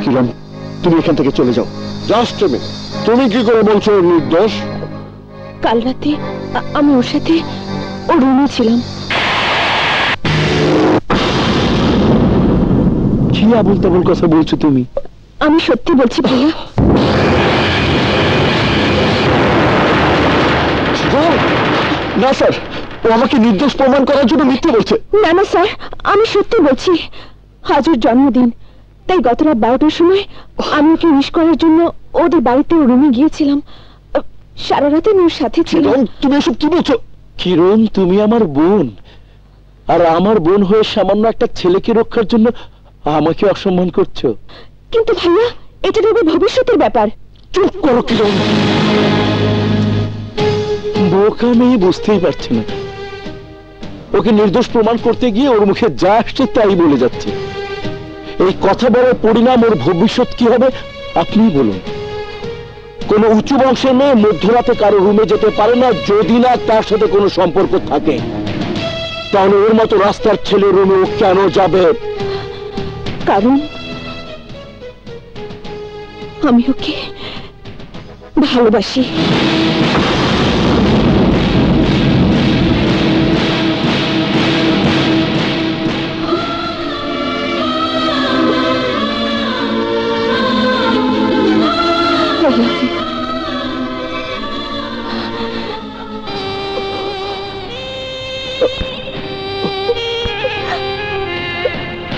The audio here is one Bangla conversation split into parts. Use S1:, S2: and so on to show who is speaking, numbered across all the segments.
S1: কিরণ, তুমি এখান থেকে চলে যাও। জাস্ট এ মিনিট, তুমি কি করে বলছো ও নির্দোষ?
S2: কাল রাতে আমি ওর সাথে ওর রুমে ছিলাম।
S1: কি আবল তাবল কথা বলছো তুমি?
S2: আমি সত্যি বলছি ভাইয়া।
S1: না স্যার, ও আমাকে নির্দোষ প্রমাণ করার জন্য মিথ্যে বলছে।
S2: না না স্যার, আমি সত্যি বলছি। আজ ওর জন্মদিন, তাই গত রাত 12টার সময় আমি ওকে উইশ করার জন্য ওদের বাড়িতে রুমে গিয়েছিলাম। সারা রাতে আমি ওর সাথে ছিলাম।
S1: তুমি এসব কি বলছো? কিরণ, তুমি আমার বোন, আর আমার বোন হয়ে সামান্য একটা ছেলেকে রক্ষার জন্য আমাকে অসম্মান করছো।
S2: কিন্তু ভাইয়া, এটা রবি ভবিষ্যতের ব্যাপার।
S1: চুপ করো কিরণ। বোকা মেয়ে বুঝতেই পারছে না, ওকে নির্দোষ প্রমাণ করতে গিয়ে ওর মুখে যা আসছে তাই বলে যাচ্ছে। এই কথা বলার পরিণাম ওর ভবিষ্যৎ কি হবে আপনিই বলুন। কোন উঁচু বংশের মেয়ে মধ্যরাতে কারো রুমে যেতে পারে না যদি না তার সাথে কোনো সম্পর্ক থাকে। তাহলে ওর মতো রাস্তার ছেলে রুমে ও কেন যাবে?
S2: কারণ আমি ওকে ভালোবাসি।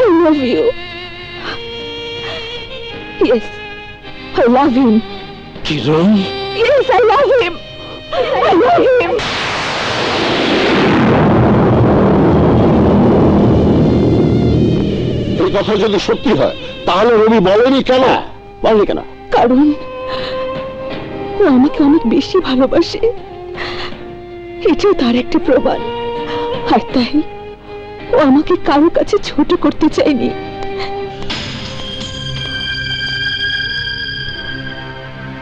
S2: I love you. Yes, I love him.
S1: Kiran?
S2: Yes, I love him. I love him.
S1: এই কথা যদি সত্যি হয় তাহলে রবি বলেনি কেন? বলেনি কেন?
S2: কারণ ও আমাকে অনেক বেশি ভালোবাসে, এটাও তার একটা প্রমাণ। আর তাই ও আমাকে কারো কাছে ছোট করতে চায়নি।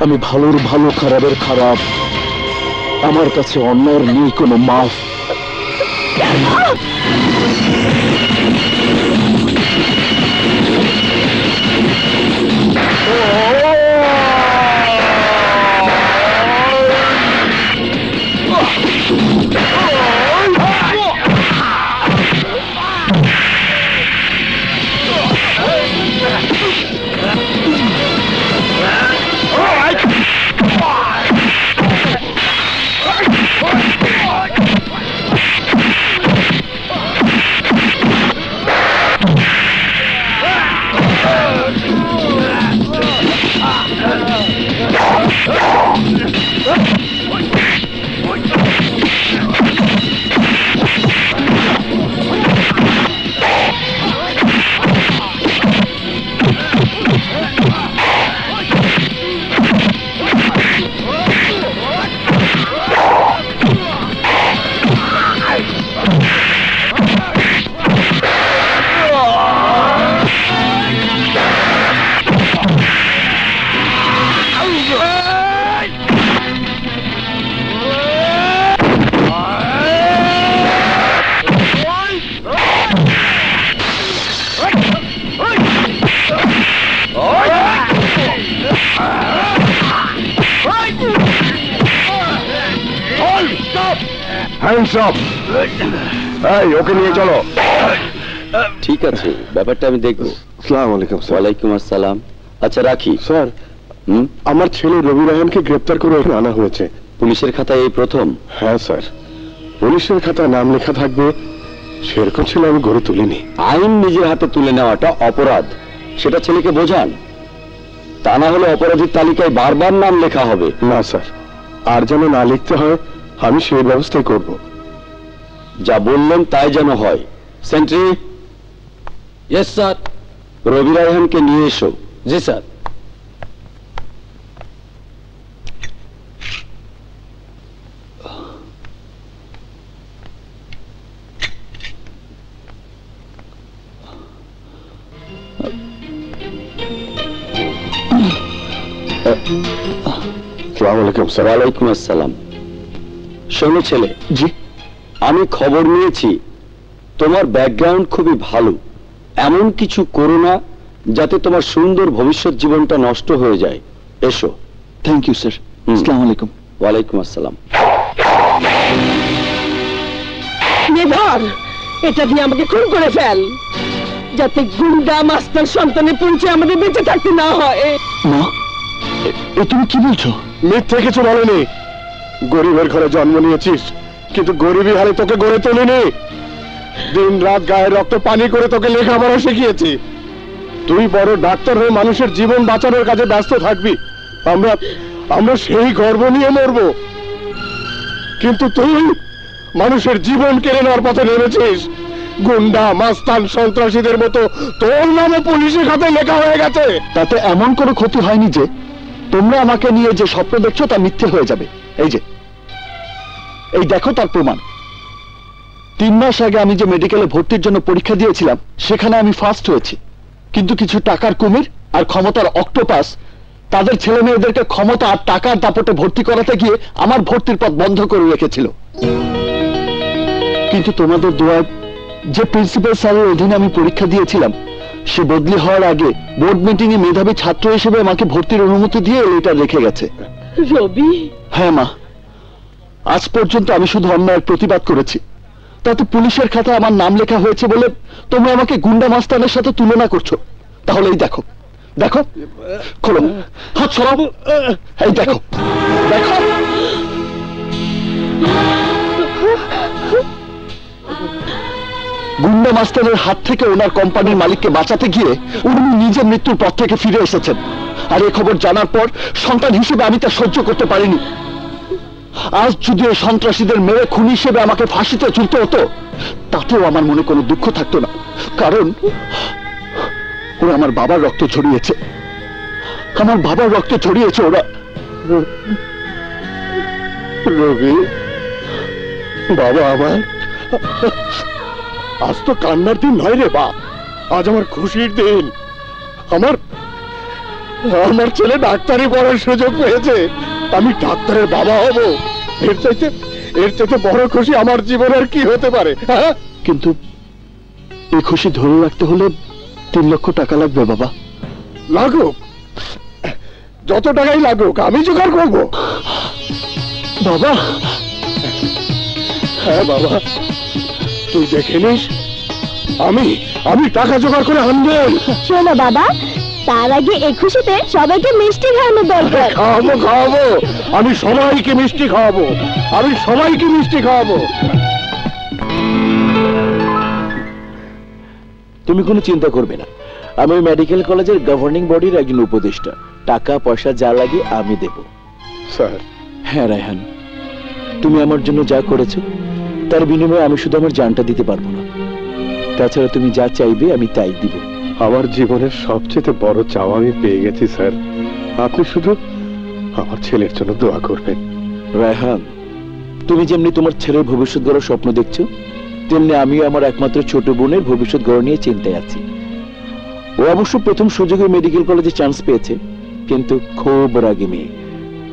S1: আমি ভালোর ভালো, খারাপের খারাপ। আমার কাছে অন্যায়ের নেই কোনো মাফ। ওকে নিয়ে চলো।
S3: ঠিক আছে, ব্যাপারটা আমি দেখবো।
S1: আসসালামু আলাইকুম।
S3: ওয়ালাইকুম আসসালাম। আচ্ছা রাখি।
S1: স্যার, আমার ছেলে রবি রায়হানকে গ্রেপ্তার করে এখানে আনা হয়েছে।
S3: পুলিশের খাতায় এই প্রথম?
S1: হ্যাঁ স্যার, পুলিশের খাতায় নাম লেখা থাকবে সেরকম ছিল আমি গড়ে তুলিনি।
S3: আইন নিজের হাতে তুলে নেওয়াটা অপরাধ, সেটা ছেলেকে বোঝান। তা না হলে অপরাধীর তালিকায় বারবার নাম লেখা হবে।
S1: না স্যার, আর যেন না লিখতে হয় আমি সেই ব্যবস্থাই করব।
S3: যা বললেন তাই যেন হয়। সেন্ট্রি।
S4: Yes sir.
S3: রবি রায়হানকে নিয়ে এসো।
S4: জি স্যার।
S3: ওয়ালাইকুম আসসালাম। শোনো ছেলে।
S1: জি।
S3: আমি খবর নিয়েছি তোমার ব্যাকগ্রাউন্ড খুবই ভালো, এমন কিছু করো না যাতে তোমার সুন্দর ভবিষ্যৎ জীবনটা নষ্ট হয়ে যায়। এসো।
S1: Thank you sir. আসসালামু আলাইকুম।
S3: ওয়ালাইকুম আসসালাম।
S2: ধর, এটা দিয়ে আমাকে খুন করে ফেল, যাতে গুন্ডা মাস্টার সন্তানের পরিচয় আমাদের বেঁচে থাকতে না হয়।
S1: মা, এ তুমি কি বলছো?
S5: মিথ্যে কিছু বলেনি। গরিবের ঘরে জন্ম নিয়েছিস, কিন্তু গরিবী হালে তোকে গড়ে তুলিনি। দিন রাত গায়ে রক্ত পানি করে তোকে লেখাপড়া শিখিয়েছি। তুই বড় ডাক্তার হয়ে মানুষের জীবন বাঁচানোর কাজে ব্যস্ত থাকবি, আমরা সেই গর্ব নিয়ে মরব। কিন্তু তুই মানুষের জীবন কেড়ে নেওয়ার পথে নেমেছিস। গুন্ডা মাস্তান সন্ত্রাসীদের মতো তোর নামে পুলিশের খাতে লেখা হয়ে গেছে।
S1: তাতে এমন কোনো ক্ষতি হয়নি যে তোমরা আমাকে নিয়ে যে স্বপ্ন দেখছো তা মিথ্যে হয়ে যাবে। এই দেখো তার প্রমাণ। 3 মাস আগে আমি যে মেডিকেলে ভর্তির জন্য পরীক্ষা দিয়েছিলাম সেখানে আমি ফার্স্ট হয়েছি, কিন্তু কিছু টাকার কুমির আর ক্ষমতার অক্টোপাস তাদের ছেলে মেয়েদেরকে ক্ষমতা আর টাকার দাপটে ভর্তি করাতে গিয়ে আমার ভর্তির পথ বন্ধ করে রেখেছিল। কিন্তু তোমাদের দোয়ায় যে প্রিন্সিপাল স্যারের অধীনে আমি পরীক্ষা দিয়েছিলাম সে বদলি হওয়ার আগে বোর্ড মিটিং এ মেধাবী ছাত্র হিসেবে আমাকে ভর্তির অনুমতি দিয়ে লেটার রেখে গেছে।
S2: রবি?
S1: হ্যাঁ মা, আজ পর্যন্ত আমি শুধু অন্যায়ের প্রতিবাদ করেছি, তাতে পুলিশের খাতায় আমার নাম লেখা হয়েছে বলে তোমরা আমাকে গুন্ডা মাস্তানের সাথে তুলনা করছো। তাহলে এই দেখো, দেখো, খোলো, হাত সরাবো, এই দেখো, দেখো। গুন্ডা মাস্টারের হাত থেকে ওনার কোম্পানির মালিককে বাঁচাতে গিয়ে উনি নিজের মৃত্যুর পথ থেকে ফিরে এসেছেন। আর এই খবর জানার পর সন্তান হিসেবে আমি তা সহ্য করতে পারিনি। আজ যদি ওই সন্ত্রাসীদের মেরে খুনি হিসেবে আমাকে ফাঁসিতে ঝুলতে হতো তাতেও আমার মনে কোনো দুঃখ থাকতো না, কারণ ওরা আমার বাবার রক্ত ঝরিয়েছে, আমার বাবার রক্ত ঝরিয়েছে ওরা।
S5: রবি, বাবা আমার, আজ তো কান্নার দিন নয় রে বাপ, আজ আমার খুশির দিন। আমার ছেলে ডাক্তারি পড়ার সুযোগ পেয়েছে, আমি ডাক্তারের বাবা হব। এর চাইতে বড় খুশি আমার জীবনের কি হতে পারে?
S1: কিন্তু এই খুশি ধরে রাখতে হলে 3 লক্ষ টাকা লাগবে বাবা।
S5: লাগুক, যত টাকাই লাগুক আমি জোগাড় করবো
S1: বাবা।
S5: হ্যাঁ বাবা, তুই দেখে নিস, আমি টাকা জোগাড় করে আনবো।
S6: শোনো বাবা, তার আগে এই খুশিতে সবাইকে মিষ্টি খাওয়ানো দরকার।
S5: খাওয়াবো, আমি সবাইকে মিষ্টি খাওয়াবো,
S1: তুমি কোনো চিন্তা করবে না, আমি মেডিকেল কলেজের গভর্নিং বডির একজন উপদেষ্টা, টাকা পয়সা যা লাগে আমি দেব।
S5: স্যার?
S1: হ্যাঁ রায়হান, তুমি আমার জন্য যা করেছো তার বিনিময়ে আমি শুধু আমার জানটা দিতে পারবো না, তাছাড়া তুমি যা চাইবে আমি তাই দিব।
S5: আমার জীবনের সবচেয়ে বড় চাওয়া আমি পেয়ে গেছি স্যার, আপনি শুধু আমার ছেলের জন্য দোয়া করবেন।
S1: রায়হান, তুমি যেমনি তোমার ছেলের ভবিষ্যৎ গড়ার স্বপ্ন দেখছো, তেমনি আমিও আমার একমাত্র ছোট বোনের ভবিষ্যৎ গড়া নিয়ে চিন্তায় আছি। ও অবশ্য প্রথম সুযোগে মেডিকেল কলেজে চান্স পেয়েছে, কিন্তু খুব রাগী মেয়ে,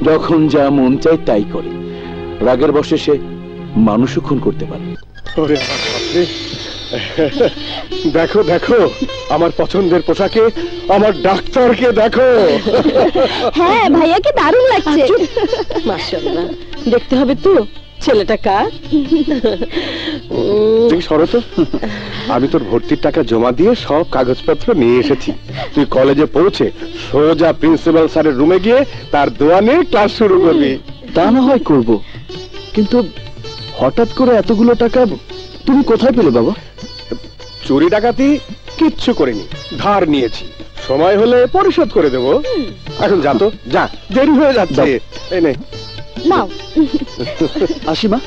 S1: যখন যা মন চায় তাই করে। রাগের বশে সে মানুষও খুন করতে পারে।
S5: ওরে বাপরে, দেখো দেখো আমার পছন্দের পোশাকে আমার ডাক্তারকে দেখো।
S6: হ্যাঁ, ভাইয়াকে দারুণ লাগছে।
S2: মাশাআল্লাহ, দেখতে হবে তো ছেলেটা কার।
S5: তুই সরো তো, আমি তোর ভর্তির টাকা জমা দিয়ে সব কাগজপত্র নিয়ে এসেছি। তুই কলেজে পৌঁছে সোজা প্রিন্সিপাল স্যারের রুমে গিয়ে তার দোয়া নিয়ে ক্লাস শুরু করবি।
S1: তা না হয় করব, কিন্তু হঠাৎ করে এতগুলো টাকা তুমি কোথায় পেলে বাবা?
S5: চুরি ডাকাতি কিচ্ছু করিনি, ধার নিয়েছি, সময় হলে পরিশোধ করে দেবো। এখন যা তো, যা, দেরি হয়ে যাচ্ছে। এই নে,
S6: নাও।
S1: আসি মা,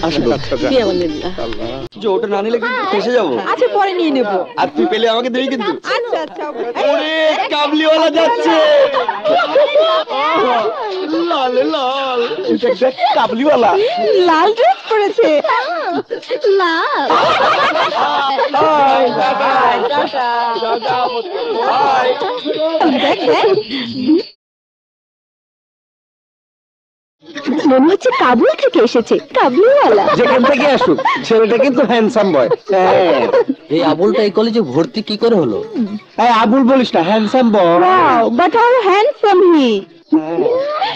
S1: আসি বাবা।
S5: আচ্ছা, যা।
S2: বিয়াল্লাহ।
S5: আল্লাহ।
S3: যে ওটা না নিলে কিন্তু ফেসে যাবো।
S6: আচ্ছা, পরে নিয়ে নেব।
S3: আর তুই পেলে আমাকে দিবি কিন্তু।
S6: আচ্ছা আচ্ছা।
S3: ওরে কাবলিওয়ালা যাচ্ছে, লাল লাল, দেখ কাবলিওয়ালা।
S6: লাল ড্রেস পরেছে। লাল।
S3: Hi bye tata tata bye.
S6: দেখ দেখ।
S2: মনে হচ্ছে কাবুল থেকে এসেছে, কাবুলিওয়ালা।
S3: যেখান থেকে আসুক, ছেলেটা কিন্তু হ্যান্ডসাম বয়।
S4: এই আবুলটা এই কলেজে ভর্তি কি করে হলো?
S3: আবুল বলিস না, handsome boy.
S2: Wow, but how handsome he!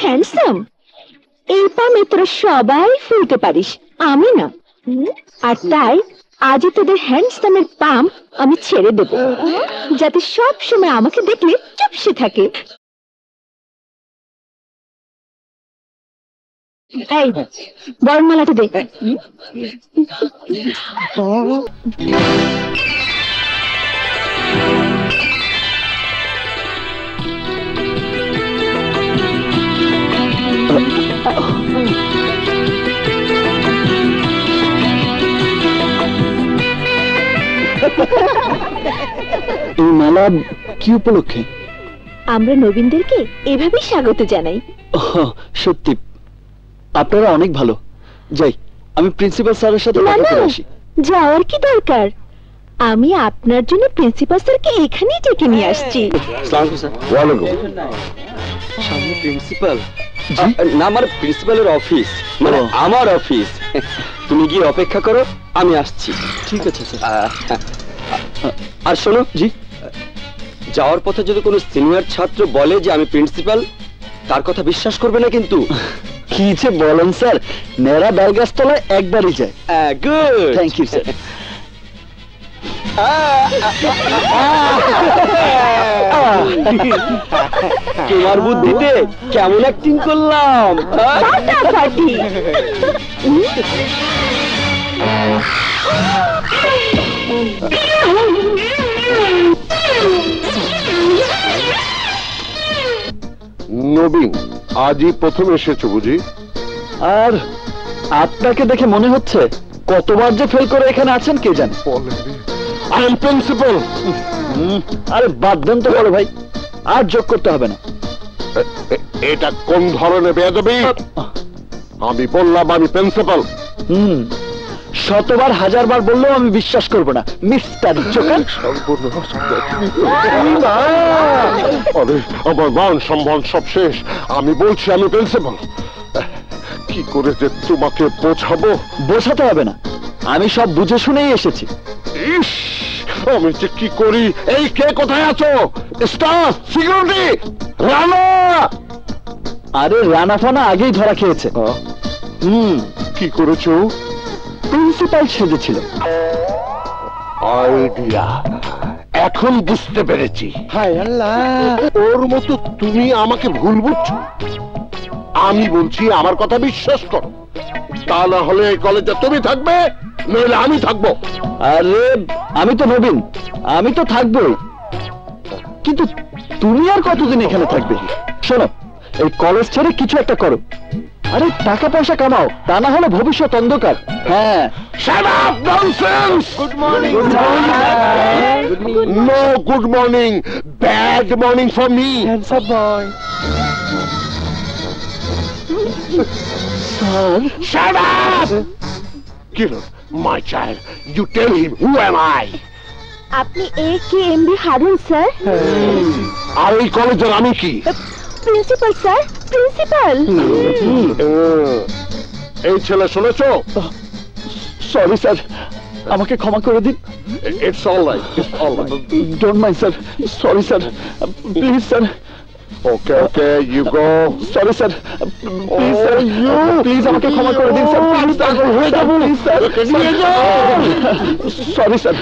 S2: Handsome? এই পামে তোরা সবাই ফুলতে পারিস, আমি না। আর তাই আজই তোদের হ্যান্ডসামের পাম আমি ছেড়ে দেব, যাতে সব সময় আমাকে দেখলে চুপসে থাকে। এই বরমালাটা দে।
S1: এই মেলা কি উপলক্ষে?
S2: আমরা নবীনদেরকে এভাবেই স্বাগত জানাই।
S1: সত্যি আপনারা অনেক ভালো। যাই, আমি প্রিন্সিপাল স্যারের সাথে
S2: না
S1: কথা
S2: না,
S1: বলে আসি।
S2: যাওয়ার কি দরকার? আমি আপনার জন্য প্রিন্সিপাল স্যারকে এখানেই ডেকে নিয়ে আসছি।
S3: আসসালামু আলাইকুম স্যার। ওয়ালাইকুম।
S1: সামনে প্রিন্সিপাল?
S3: না, আমার প্রিন্সিপালের অফিস, মানে
S1: ও।
S3: আমার অফিস। তুমি গিয়ে অপেক্ষা করো, আমি আসছি।
S1: ঠিক আছে স্যার।
S3: আর শোনো,
S1: জি।
S3: যাওয়ার পথে যদি কোনো সিনিয়র ছাত্র বলে যে আমি প্রিন্সিপাল, তার কথা বিশ্বাস করবে না কিন্তু।
S1: কি যে বলেন স্যার, নেড়া বেলগাছতলায় একবারই যায়।
S3: Good,
S1: thank you sir.
S3: তোমার বুদ্ধিতে কেমন অ্যাক্টিং করলাম।
S2: ফাটাফাটি।
S5: নবীন, আজই প্রথম এসেছো বুঝি?
S1: আর আপনাকে দেখে মনে হচ্ছে কতবার যে ফেল করে এখানে আছেন কে জানে।
S5: I am principal.
S1: আরে বাদ দেন তো বড় ভাই, আর যোগ করতে হবে না।
S5: এটা কোন ধরনের বেয়াদবি? আমি বললাম আমি প্রিন্সিপাল।
S1: শতবার হাজারবার বললেও আমি বিশ্বাস করব না মিস্টার জোকার।
S5: আরে আমার মান সম্মান সব শেষ। আমি বলছি আমি প্রিন্সিপাল। কি করে যে তোমাকে বোঝাবো?
S1: বোঝাতে হবে না, আমি সব বুঝে শুনেই এসেছি।
S5: ইস, আমি যে কি করি। এই কে কোথায় আছো? Staff, security, Rana.
S1: আরে রানা ফানা আগেই ধরা খেয়েছে।
S5: কি করেছো?
S1: প্রিন্সিপাল সেজেছিল।
S5: আইডিয়া, এখন বুঝতে পেরেছি। হায় আল্লাহ, ওর মতো তুমি আমাকে ভুল বুঝছো। আমি বলছি আমার কথা বিশ্বাস করো, তা না হলে এই কলেজে তুমি থাকবে, নইলে আমি থাকবো।
S1: আরে আমি তো নবীন, আমি তো থাকবোই, কিন্তু তুমি আর কতদিন এখানে থাকবে? শোনো, এই কলেজ ছেড়ে কিছু একটা করো। আরে টাকা পয়সা কামাও, তা না হলে ভবিষ্যৎ অন্ধকার। হ্যাঁ।
S5: Shut up, nonsense! Good morning. No good morning. Bad morning for me.
S1: Handsome boy. Sir.
S5: Shut up! Kiran, my child, you tell him who am I?
S2: আপনি AKMB হারুন স্যার?
S5: আর এই কলেজের আমি কি?
S2: Principal sir, principal.
S5: এই ছেলে শুনেছো?
S1: সরি স্যার, আমাকে ক্ষমা করে দিন।
S5: It's all right. It's all right.
S1: Don't mind sir, sorry sir, please sir.
S5: Okay, okay, you go.
S1: Sorry sir, please sir, please আমাকে ক্ষমা করে দিন sir, please sir, please sir, sorry sir.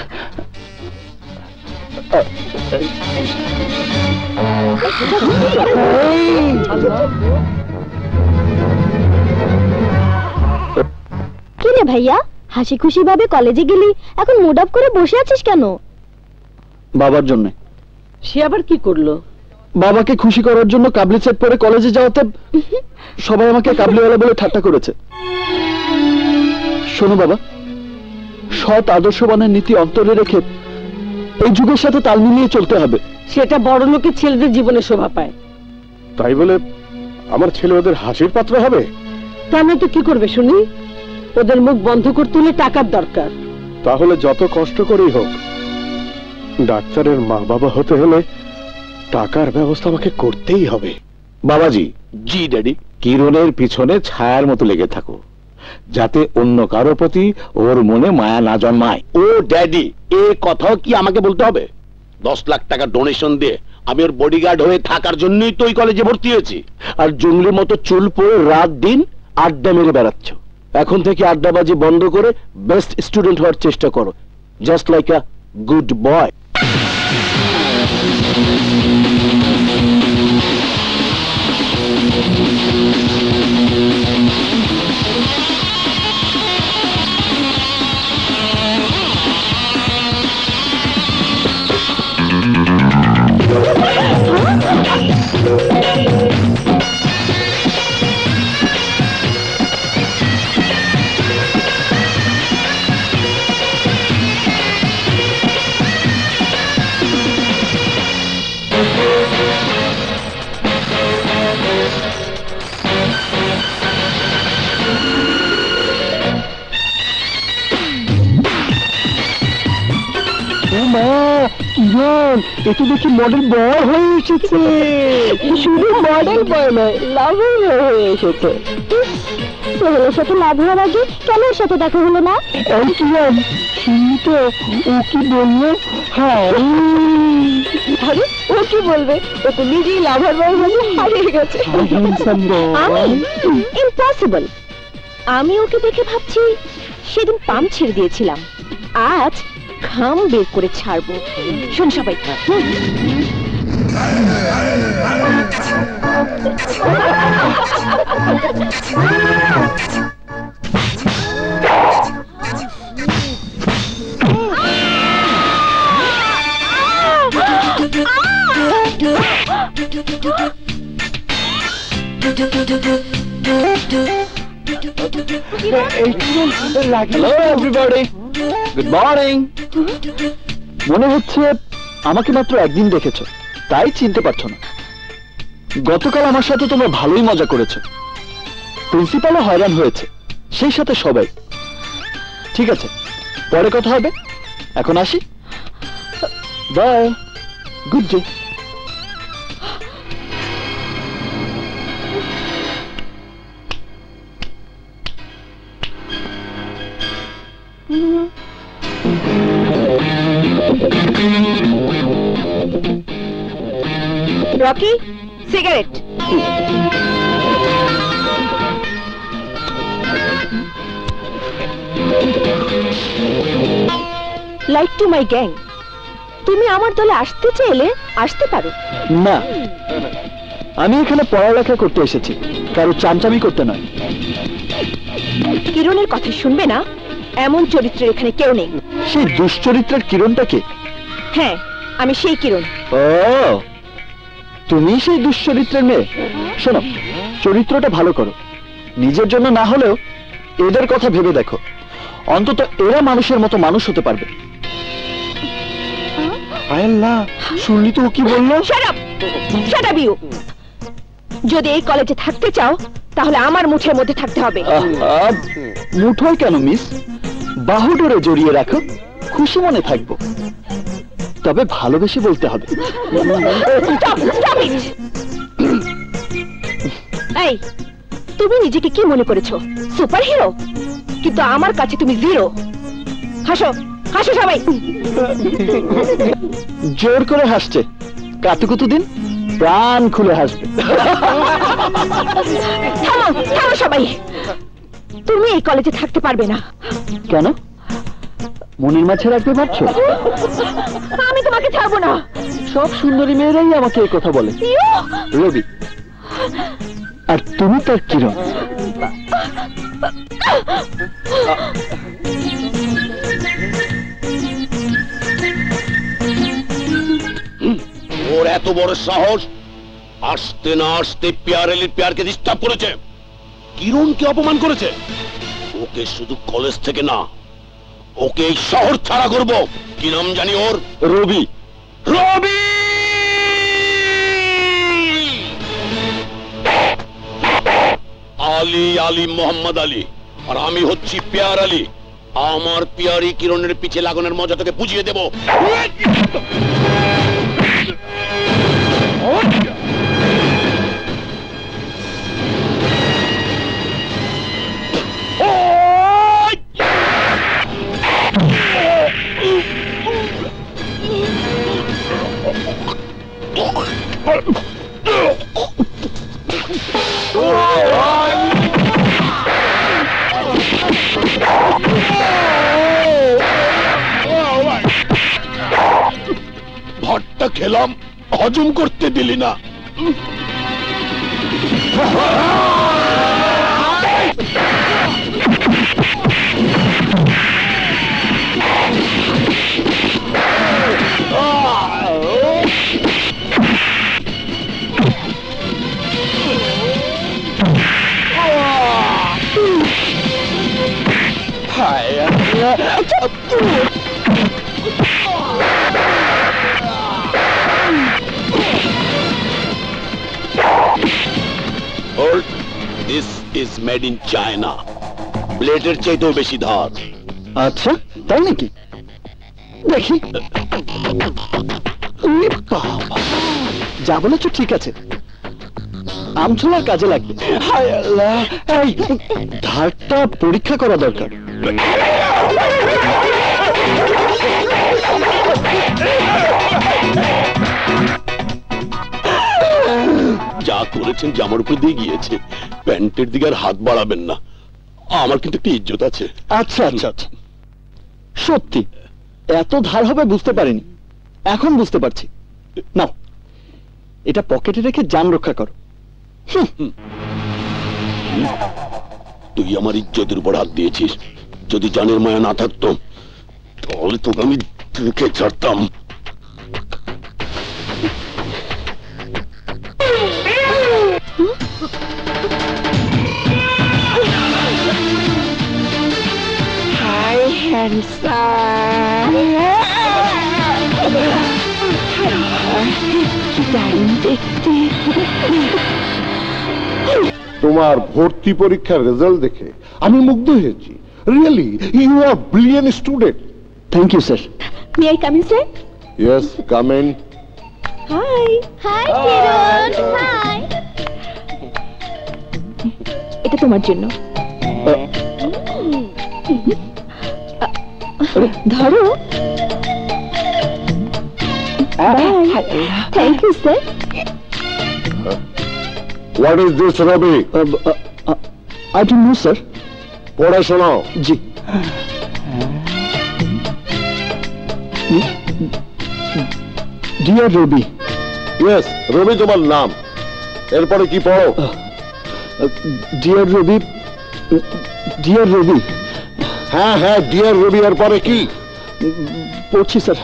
S6: কি রে ভাইয়া, হাসি খুশি ভাবে কলেজে গেলি, এখন মুড অফ করে বসে আছিস কেন?
S1: বাবার জন্য।
S2: সে আবার কি করলো?
S1: বাবাকে খুশি করার জন্য কাবলি সেট পরে কলেজে যাওয়াতে সবাই আমাকে কাবলিওয়ালা বলে ঠাট্টা করেছে। শোনো বাবা, সৎ আদর্শবানের নীতি অন্তরে রেখে এই যুগের সাথে তাল মিলিয়ে চলতে হবে।
S2: সেটা বড় লোকের ছেলেদের জীবনে শোভা পায়।
S5: তাই বলে আমার ছেলে ওদের হাসির পাত্র হবে?
S2: কেন তো কি করবে শুনি? ওদের মুখ বন্ধ করতে হলে টাকার দরকার।
S5: তাহলে যত কষ্ট করেই হোক, ডাক্তারের মা বাবা হতে হলে টাকার ব্যবস্থা আমাকে করতেই হবে।
S1: বাবাজি। জি ড্যাডি। কিরণের পিছনে ছায়ার মতো লেগে থাকো, যাতে অন্য কারো প্রতি ওর মনে মায়া না জন্মায়।
S5: ও ড্যাডি, এ কথাও কি আমাকে বলতে হবে? 10 লাখ টাকা ডোনেশন দিয়ে আমি ওর বডিগার্ড হয়ে থাকার জন্যই তো ওই কলেজে ভর্তি হয়েছি।
S1: আর জঙ্গলির মতো চুল পরে রাত দিন আড্ডা মেরে বেড়াচ্ছ। এখন থেকে আড্ডাবাজি বন্ধ করে বেস্ট স্টুডেন্ট হওয়ার চেষ্টা করো, just like a good boy. এতো দেখি মডেল বয় হয়ে এসেছে।
S2: শুধু মডেল বয় নয়, লাভার হয়ে এসেছে।
S6: সোহেলের সাথে লাভ হওয়ার আগে কেন ওর সাথে দেখা হলো না?
S2: শুনি তো, ও কি বললো? হ্যাঁ, আরে ও কি বলবে? ও তো নিজেই লাভার বয় হয়ে হারিয়ে গেছে।
S6: ইম্পসিবল। আমি ওকে দেখে ভাবছি সেদিন পাম্প ছেড়ে দিয়েছিলাম, আজ ঘাম বের করে ছাড়বো। শোন সবাই,
S1: হ্যালো এভরিবডি, গুড মর্নিং। মনে হচ্ছে আমাকে মাত্র একদিন দেখেছো, তাই চিনতে পারছো না। গতকাল আমার সাথে তোমরা ভালোই মজা করেছো, প্রিন্সিপালও হয়রান হয়েছে, সেই সাথে সবাই। ঠিক আছে, পরে কথা হবে, এখন আসি, bye, good day.
S2: Rocky, cigarette. Like to my gang. তুমি আমার দলে আসতে চাইলে আসতে পারো।
S1: না, আমি এখানে পড়ালেখা করতে এসেছি, কারো চামচামি করতে নয়।
S2: কিরণের কথা শুনবে না, এমন চরিত্রের এখানে কেউ নেই।
S1: সেই দুশ্চরিত্রের কিরণটাকে?
S2: হ্যাঁ, আমি সেই কিরণ।
S1: ও, তুমি সেই দুশ্চরিত্রের মেয়ে? শোনো, চরিত্রটা ভালো করো, নিজের জন্য না হলেও এদের কথা ভেবে দেখো, অন্তত এরা মানুষের মতো মানুষ হতে পারবে। আল্লাহ, শুনলি তো ও কি বললো?
S2: Shut up you. যদি এই কলেজে থাকতে চাও তাহলে আমার মুঠের মধ্যে থাকতে হবে।
S1: মুঠোয় কেন মিস, বাহুডোরে জড়িয়ে রাখো, খুশি মনে থাকবো, তবে ভালোবেসে বলতে হবে।
S2: Stop it! এই, তুমি নিজেকে কি মনে করেছো, সুপার হিরো? কিন্তু আমার কাছে তুমি জিরো। হাসো, হাসো সবাই।
S1: জোর করে হাসছে, কাতুকুতু দিন প্রাণ খুলে হাসবে।
S2: থামো, থামো সবাই। তুমি এই কলেজে থাকতে পারবে না।
S1: কেন? মনের মাঝে রাখবে ভাবছো?
S2: আমি তোমাকে ছাড়বো না।
S1: সব সুন্দরী মেয়েরাই আমাকে এই কথা বলে। রবি, আর তুমি তার কিরণ।
S5: ওর এত বড় সাহস, আসতে না আসতে পেয়ারেলির পেয়ারকে ডিস্টার্ব করেছে, কিরণকে অপমান করেছে। ওকে শুধু কলেজ থেকে না, ওকে এই শহর ছাড়া করব। কি নাম জানি ওর?
S1: রবি।
S5: রবি! আলী, আলী মোহাম্মদ আলী। আর আমি হচ্ছি পেয়ার আলী। আমার পেয়ারি কিরণের পিছে লাগানোর মজা তোকে বুঝিয়ে দেব। ভাতটা খেলাম, হজম করতে দিলি না। This is made in China. ব্লেডের চাইতেও বেশি ধার।
S1: আচ্ছা, তাই নাকি? দেখি। যা বলেছ ঠিক আছে, আমছোলার কাজে লাগবে। হায় আল্লাহ, এই ধারটা পরীক্ষা করা দরকার।
S5: যা করেছেন জামার উপর দিয়ে গিয়েছে, প্যান্টের দিকে আর হাত বাড়াবেন না। আমার কিন্তু একটা ইজ্জত আছে।
S1: আচ্ছা আচ্ছা আচ্ছা, সত্যি এত ধার হবে বুঝতে পারিনি, এখন বুঝতে পারছি। নাও, এটা পকেটে রেখে জান রক্ষা করো।
S5: তুই আমার ইজ্জতের উপর হাত দিয়েছিস। যদি জানের মায়া না থাকতো তাহলে তোকে আমি দেখে ছাড়তাম।
S7: তোমার ভর্তি পরীক্ষার রেজাল্ট দেখে আমি মুগ্ধ হয়েছি। Really you are brilliant student.
S1: Thank you sir.
S6: May I come in sir?
S7: Yes, come in.
S6: Hi hi Kiran. Hi, এটা তোমার জন্য। ধরো। Thank you sir.
S7: What is this Rabi?
S1: I don't know sir.
S7: পড়ে শোনাও।
S1: জি। ডিয়ার রবি।
S7: ইয়েস, রবি তোমার নাম। এরপরে কি পড়ো?
S1: ডিয়ার রবি। ডিয়ার রবি।
S7: হ্যাঁ হ্যাঁ, ডিয়ার রবি। এরপরে কি
S1: পড়ছি স্যার।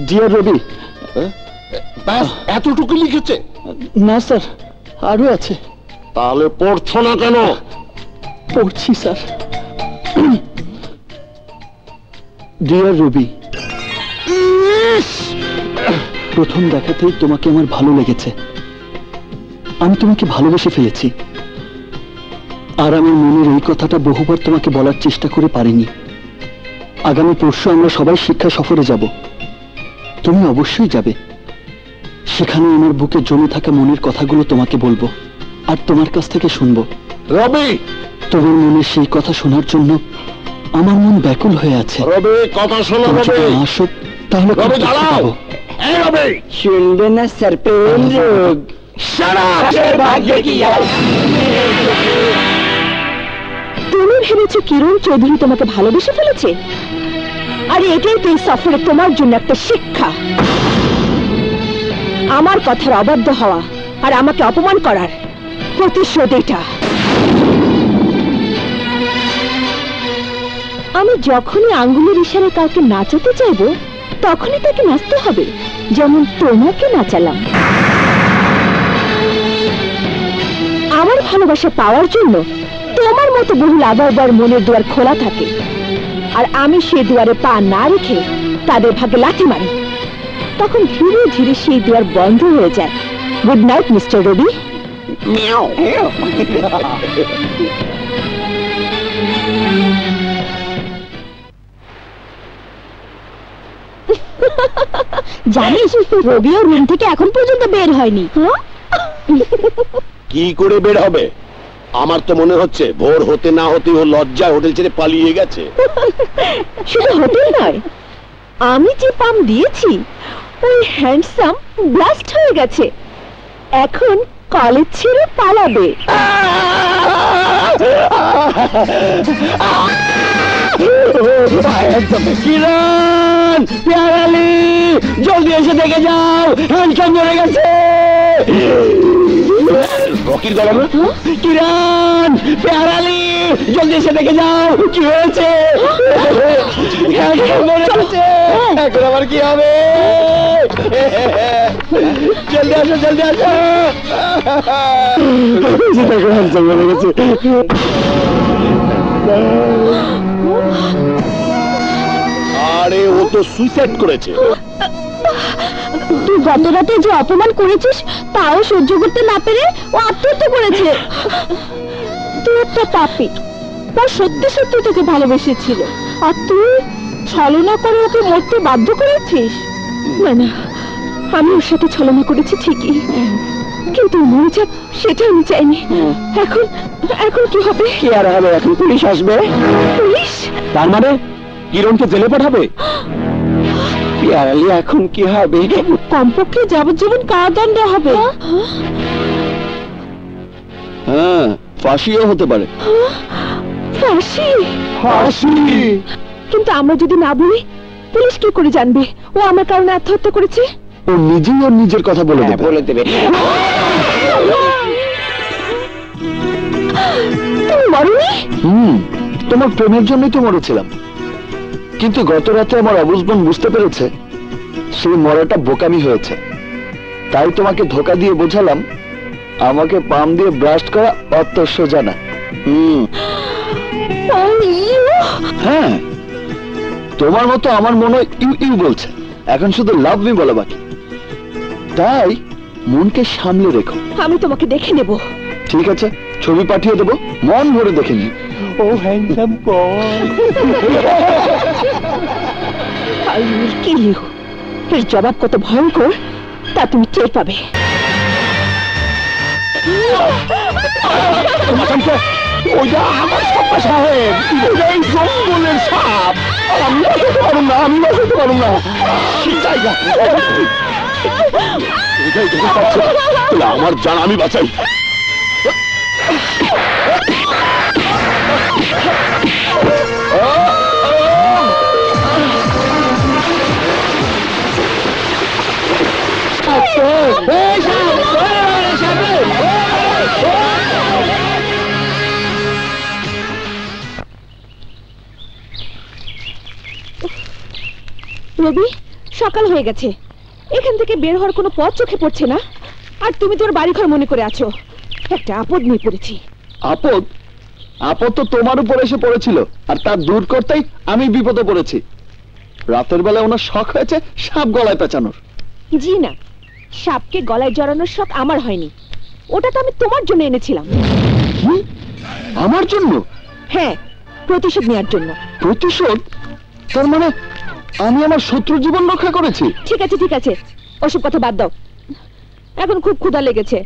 S1: ডিয়ার রবি।
S7: ব্যাস এতটুকু লিখেছে?
S1: না স্যার, আরো আছে।
S7: তাহলে পড়ছো না কেন?
S1: পড়ছি স্যার। ডিয়ার রবি, প্রথম দেখাতেই তোমাকে আমার ভালো লেগেছে। আমি তোমাকে ভালোবেসে ফেলেছি। আর আমার মনের এই কথাটা বহুবার তোমাকে বলার চেষ্টা করে পারিনি। আগামী পরশু আমরা সবাই শিক্ষা সফরে যাব। তুমি অবশ্যই যাবে। সেখানে আমার বুকে জমে থাকা মনের কথাগুলো তোমাকে বলবো, আর তোমার কাছ থেকে শুনবো।
S7: রবি,
S1: তোমার মনের সেই কথা শোনার জন্য আমার মন ব্যাকুল হয়ে আছে।
S7: রবি কথা শোনো।
S1: তুমি যদি
S7: রবি,
S1: না আসো তাহলে খুব
S7: রবি
S1: কষ্ট
S7: দাঁড়াও।
S1: পাবো।
S7: এই রবি,
S1: শুনবে না স্যার, প্রেম রোগ।
S6: তুমি ভেবেছো কিরণ চৌধুরী তোমাকে ভালোবেসে ফেলেছে? আর এটাই তো এই সফরে তোমার জন্য একটা শিক্ষা। আমার কথার অবাধ্য হওয়া আর আমাকে অপমান করার প্রতিশোধ এটা। আমি যখনই আঙ্গুলের ইশারায় কাউকে নাচাতে চাইবো, তখনই তাকে নাচতে হবে, যেমন তোমাকে নাচালাম। আমার ভালোবাসা পাওয়ার জন্য তোমার মতো বহু লাভারবার মনের দুয়ার খোলা থাকে, আর আমি সেই দুয়ারে পা না রেখে তাদের ভাগে লাথি মারি। তখন ধীরে ধীরে সেই দুয়ার বন্ধ হয়ে যায়। গুড নাইট মিস্টার রবি। জানিস, রবিও রুম থেকে এখন পর্যন্ত বের হয়নি।
S5: কি করে বের হবে? আমার তো মনে হচ্ছে ভোর হতে না হতে ও লজ্জায় হোটেল ছেড়ে পালিয়ে গেছে।
S6: শুধু হোটেল নয়, আমি যে পাম দিয়েছি ওই হ্যান্ডসাম ব্লাস্ট হয়ে গেছে, এখন কলেজ ছেড়ে পালাবে।
S1: কিরণ, পেয়ারালি, জলদি এসে দেখে যাও, হ্যান্ডসাম মরে গেছে। রকির গলা না? কিরণ, পেয়ারালি, জলদি এসে দেখে যাও কি হয়েছে। হ্যান্ডসাম মরে গেছে, এখন আবার কি হবে? জলদি আসো, জলদি আসো। দেখো হ্যান্ডসাম মরে গেছে। আরে ও তো সুইসাইড করেছে।
S6: তুই গত রাতে যে অপমান করেছিস তাও সহ্য করতে না পেরে ও আত্মহত্যা করেছে। তুই একটা পাপী, ও সত্যি সত্যি তোকে ভালোবেসেছিল, আর তুই ছলনা করে ওকে মরতে বাধ্য করেছিস। না না, আমি ওর সাথে ছলনা করেছি ঠিকই, কিন্তু মরে যাক সেটা আমি চাইনি। এখন এখন কি হবে?
S1: কি আর হবে, এখন পুলিশ আসবে।
S6: পুলিশ?
S1: তার মানে কিরণকে জেলে পাঠাবে? পেয়ারালি, এখন কি হবে?
S6: কমপক্ষে যাবজ্জীবন কারাদণ্ড হবে।
S1: হ্যাঁ, ফাঁসিও হতে পারে।
S6: ফাঁসি?
S1: ফাঁসি?
S6: কিন্তু আমরা যদি না বলি পুলিশ কি করে জানবে ও আমার কারণে আত্মহত্যা করেছে?
S1: ও নিজেই ওর নিজের কথা বলে দেবে। বলে দেবে।
S6: তুমি মরনি?
S1: তোমার প্রেমের জন্যই তো মরেছিলাম, কিন্তু গত রাতে আমার অবুঝমন বুঝতে পেরেছে সেই মরাটা বোকামি হয়েছে, তাই তোমাকে ধোকা দিয়ে বোঝালাম আমাকে পাম দিয়ে ব্রাস্ট করা অত সোজা না। হ্যাঁ, তোমার মতো আমার মনে ইউ ইউ বলছে, এখন শুধু লাভ মি বলা বাকি, তাই মনকে সামলে রেখো।
S6: আমি তোমাকে দেখে নেব।
S1: ঠিক আছে, ছবি পাঠিয়ে দেবো, মন ভরে দেখে নি। ও handsome boy.
S6: I will kill you. এর জবাব কত ভয়ঙ্কর তা তুমি টের পাবে।
S1: ওইটা আমার সাপ সাহেব, এই জঙ্গলের সাপ। আমি বাঁচাতে পারুম না, আমি বাঁচাতে পারুম না। আমার জান, আমি বাঁচাই।
S6: রবি, সকাল হয়ে গেছে, এখান থেকে বের হওয়ার কোনো পথ চোখে পড়ছে না, আর তুমি তোর বাড়িঘর মনে করে আছো। একটা আপদ নিয়ে পড়েছি।
S1: আপদ? আপদ তো তোমার উপর এসে পড়েছিল, আর তার দূর করতেই আমি বিপদে পড়েছি। রাতের বেলা ওনার শখ হয়েছে সাপ গলায় পেঁচানোর।
S6: জি না, সাপকে গলায় জড়ানোর শখ আমার হয়নি, ওটা তো আমি তোমার জন্য এনেছিলাম।
S1: আমার জন্য?
S6: হ্যাঁ, প্রতিশোধ নেওয়ার জন্য।
S1: প্রতিশোধ? তার মানে আমি আমার শত্রুর জীবন রক্ষা করেছি?
S6: ঠিক আছে ঠিক আছে, ওসব কথা বাদ দাও, এখন খুব ক্ষুধা লেগেছে,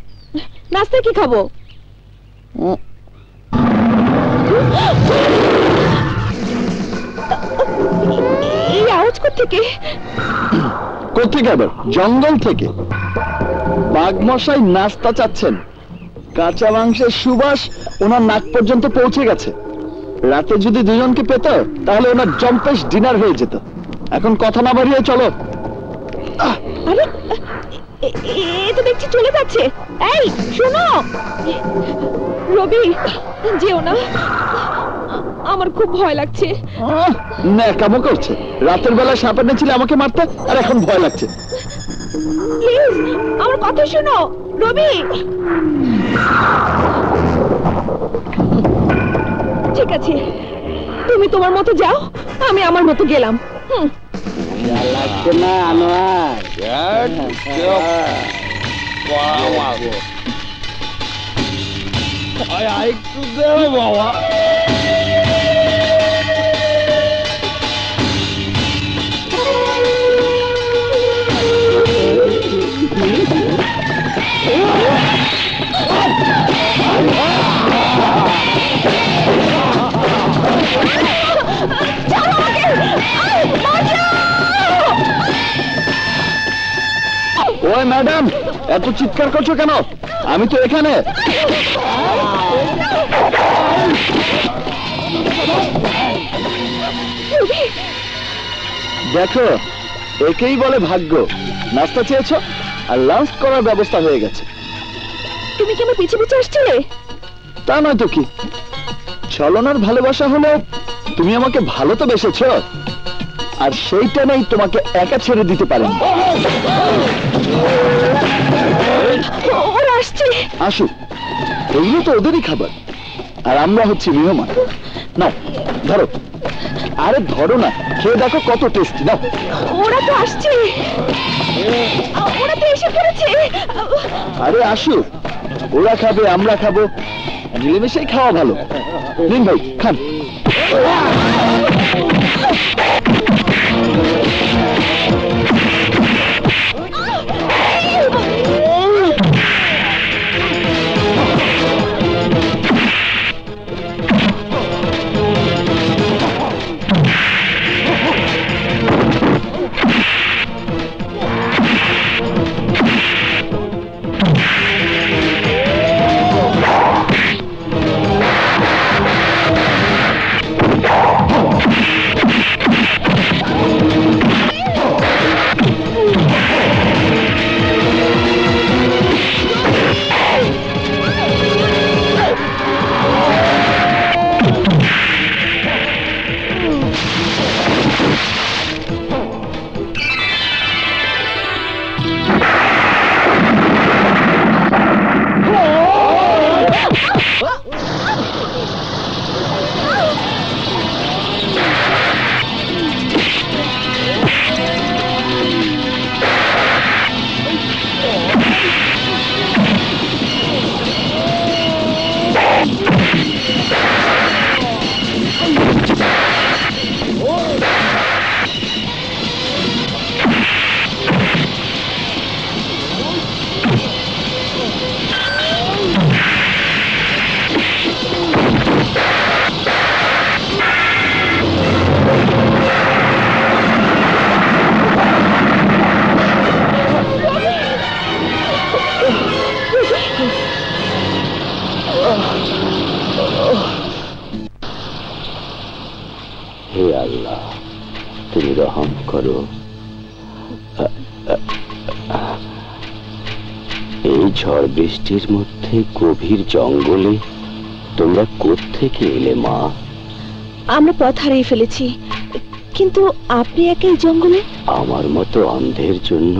S6: নাস্তায় কি খাবো? এই আওয়াজ কোত্থেকে?
S1: কোত্থেকে আবার? জঙ্গল থেকে। বাঘমশাই নাস্তা চাচ্ছেন, কাঁচা মাংসের সুবাস ওনার নাক পর্যন্ত পৌঁছে গেছে। রাতে যদি দুজনকে পেত তাহলে ওনার জম্পেশ ডিনার হয়ে যেত। এখন কথা না বাড়িয়ে চলো।
S6: আরে, এ তো দেখছি চলে যাচ্ছে। এই শোনো রবি, যেও না, আমার খুব ভয় লাগছে।
S1: ন্যাকামো করছে, রাতের বেলা সাপ এনেছিলে আমাকে মারতে, আর এখন ভয় লাগছে।
S6: প্লিজ আমার কথা শোনো রবি। ঠিক আছে, তুমি তোমার মতো যাও, আমি আমার মতো গেলাম।
S1: লাগছে না আনোয়ার? একটু দেও বাবা।
S3: ওই ম্যাডাম, এত চিৎকার করছো কেন? আমি তো এখানে। দেখো, একেই বলে ভাগ্য। নাস্তা চেয়েছো আর লাঞ্চ করার ব্যবস্থা হয়ে গেছে।
S6: তুমি কি আমার পিছে পিছে আসছিলে?
S3: তা নয় তো কি, ছলনার ভালোবাসা হলো তুমি আমাকে ভালো তো বেসেছো, আর সেইটা নেই তোমাকে একা ছেড়ে দিতে পারেন।
S6: ওরা আসছে।
S3: আসুক, এগুলো তো ওদেরই খাবার, আর আমরা হচ্ছি মেহমান। না ধরো, আরে ধরো না, খেয়ে দেখো কত টেস্টি। না
S6: ওরা তো আসছে, ওরা তো এসে পড়েছে।
S3: আরে আসুক, ওরা খাবে আমরা খাবো, মিলেমিশেই খাওয়া ভালো। নিন ভাই, খান। হে আল্লাহ, তুমি রহম করো। এই ঝড় বৃষ্টির মধ্যে গভীর জঙ্গলে তোমরা কোত্থেকে এলে মা?
S6: আমরা পথ হারিয়ে ফেলেছি, কিন্তু আপনি একাই জঙ্গলে?
S3: আমার মতো অন্ধের জন্য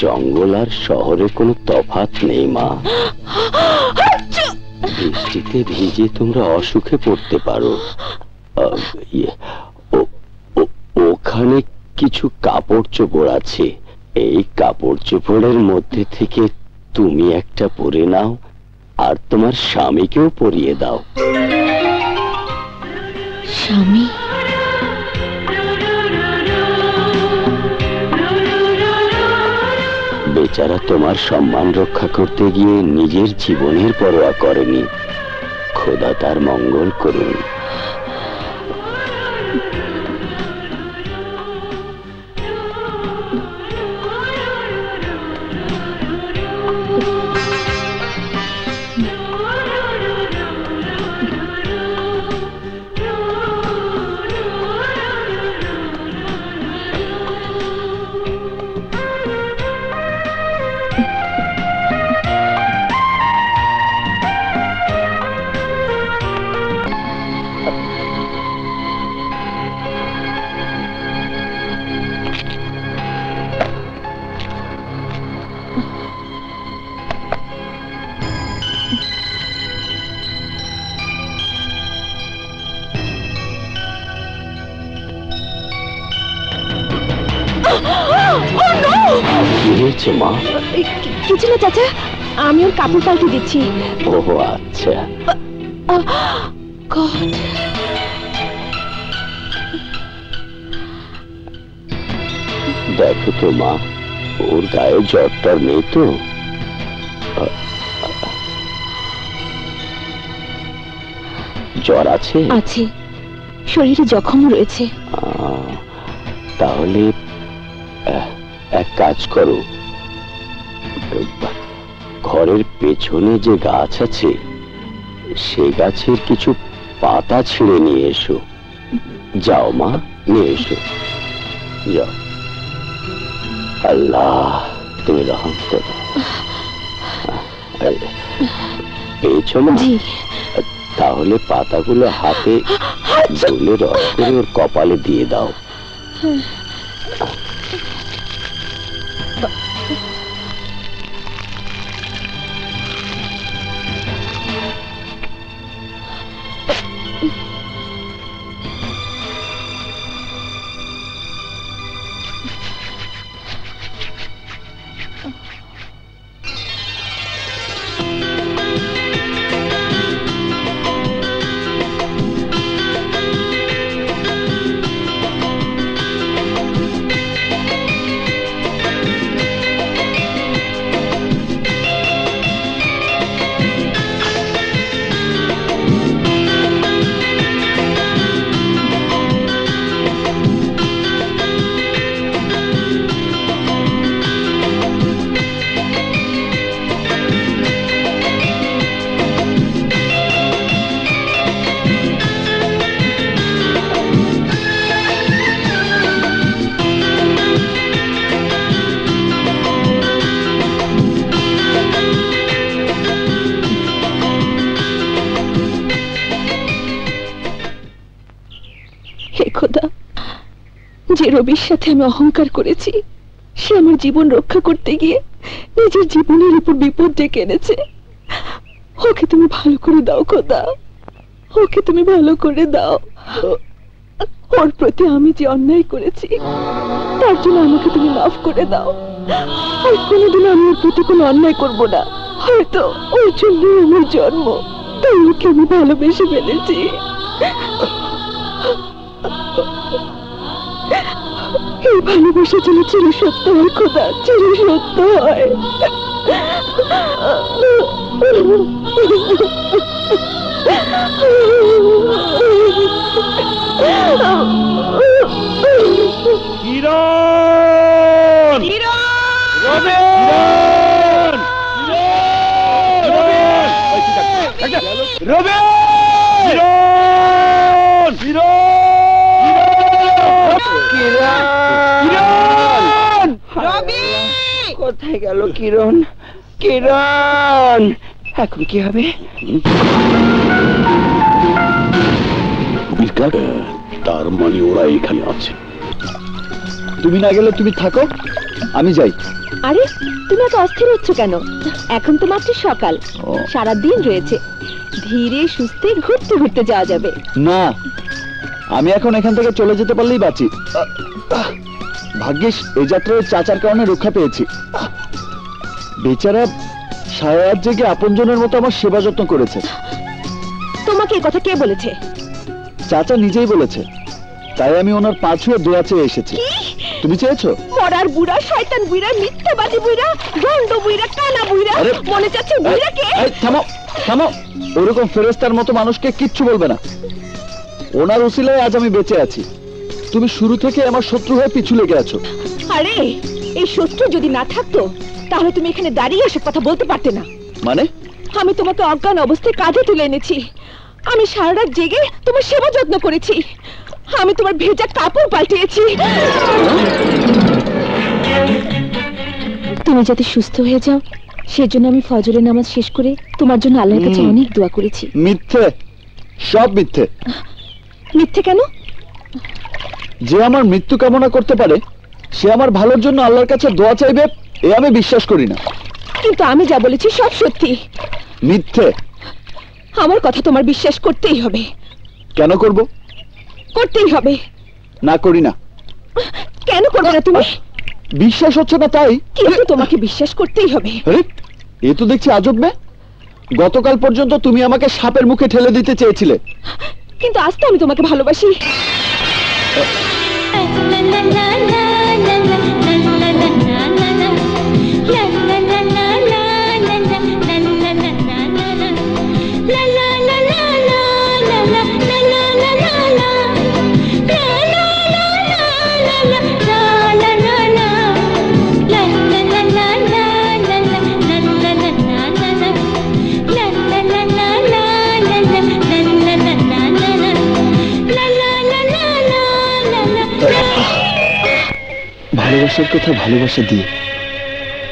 S3: জঙ্গল আর শহরে কোনো তফাৎ নেই মা। বৃষ্টিতে ভিজে তোমরা অসুখে পড়তে পারো। ওখানে কিছু কাপড় চোপড় আছে, এই কাপড় চোপড়ের মধ্যে থেকে তুমি একটা পরে নাও, আর তোমার স্বামীকেও পরিয়ে দাও।
S6: স্বামী?
S3: বেচারা তোমার সম্মান রক্ষা করতে গিয়ে নিজের জীবনের পরোয়া করেনি। খোদা তার মঙ্গল করুন। মা
S6: কিছু না চাচা, আমি ওর কাপড় পাল্টে দিচ্ছি।
S3: ও আচ্ছা। দেখো তো মা, ওর গায়ে জ্বরটার নেই তো? জ্বর আছে?
S6: আছে, শরীরে জখম রয়েছে।
S3: তাহলে এক কাজ করো, ঘরের পেছনে যে গাছ আছে সে গাছের কিছু পাতা ছিঁড়ে নিয়ে এসো। যাও মা, নিয়ে এসো, যাও। আল্লাহ তুমি রহম করো। পেয়েছো মা? তাহলে পাতাগুলো হাতে গুলে রস করে ওর কপালে দিয়ে দাও।
S2: যে রবির সাথে আমি অহংকার করেছি সে আমার জীবন রক্ষা করতে গিয়ে নিজের জীবনের উপর বিপদ ডেকে এনেছে। ওকে তুমি ভালো করে দাও খোদা, ওকে তুমি ভালো করে দাও। ওর প্রতি আমি যে অন্যায় করেছি তার জন্য আমাকে তুমি মাফ করে দাও। আর কোনোদিন আমি ওর প্রতি কোনো অন্যায় করব না। হয়তো ওর জন্য আমার জন্ম, তাই ওকে আমি ভালোবেসে ফেলেছি। এই ভালোবাসা যেন চির সত্য হয় খোদা, চির সত্য হয়।
S1: কিরণ! রবিন! রবিন!
S4: কোথায় গেল কিরণ? কিরণ এখন কি হবে?
S1: তার মানে ওরা এখানে আছে।
S5: তুমি না গেলে তুমি থাকো, আমি যাই।
S6: আরে তুমি এত অস্থির হচ্ছ কেন? এখন তো মাত্র সকাল, সারাদিন রয়েছে। ধীরে সুস্থে ঘুরতে ঘুরতে যাওয়া যাবে।
S5: না, আমি এখন এখান থেকে চলে যেতে পারলেই বাঁচি। ভাগ্যিস এই যাত্রায় চাচার কারণে রক্ষা পেয়েছি। বেচারা সারা রাত জেগে আপনজনের মতো আমার সেবা যত্ন করেছে।
S6: তোমাকে এই কথা কে বলেছে?
S5: চাচা নিজেই বলেছে, তাই আমি ওনার পা ছুঁয়ে দোয়া চেয়ে এসেছি। তুমি চেয়েছো?
S6: মরার বুড়া, শয়তান বুড়া, মিথ্যাবাদী বুড়া, গন্ড বুড়া, কানা বুড়া, মনে চাচ্ছে বুড়াকে।
S5: থামো থামো, ওরকম ফেরেশতার মতো মানুষকে কিচ্ছু বলবে না। ওনার উসিলায় আজ আমি বেঁচে আছি। তুমি শুরু থেকে আমার শত্রু হয়ে পিছু লেগে আছো।
S6: আরে এই শত্রু যদি না থাকতো তাহলে তুমি এখানে দাঁড়িয়ে এসব কথা বলতে পারতে না।
S5: মানে?
S6: আমি তোমাকে অজ্ঞান অবস্থায় কাঁধে তুলে এনেছি। আমি সারা রাত জেগে তোমার সেবা যত্ন করেছি। আমি তোমার ভেজা কাপড় পাল্টিয়েছি। তুমি যাতে সুস্থ হয়ে যাও সেজন্য আমি ফজরের নামাজ শেষ করে তোমার জন্য আল্লাহর কাছে অনেক দোয়া করেছি।
S5: মিথ্যে, সব মিথ্যে।
S6: মিথ্যে কেন?
S5: যে আমার মৃত্যু কামনা করতে পারে সে আমার ভালোর জন্য আল্লাহর কাছে দোয়া চাইবে, এ আমি বিশ্বাস করি না।
S6: কিন্তু আমি যা বলেছি সব সত্যি।
S5: মিথ্যে।
S6: আমার কথা তোমার বিশ্বাস করতেই হবে।
S5: কেন করব?
S6: করতেই হবে।
S5: না করি না।
S6: কেন করবে না তুমি?
S5: বিশ্বাস হচ্ছে না তাই।
S6: কিন্তু তোমাকে বিশ্বাস করতেই হবে।
S5: আরে এ তো দেখছি আজব মেয়ে। গতকাল পর্যন্ত তুমি আমাকে সাপের মুখে ঠেলে দিতে চেয়েছিলে,
S6: কিন্তু আজ তো আমি তোমাকে ভালোবাসি।
S1: ভালোবাসার কথা ভালোবাসা দিয়ে,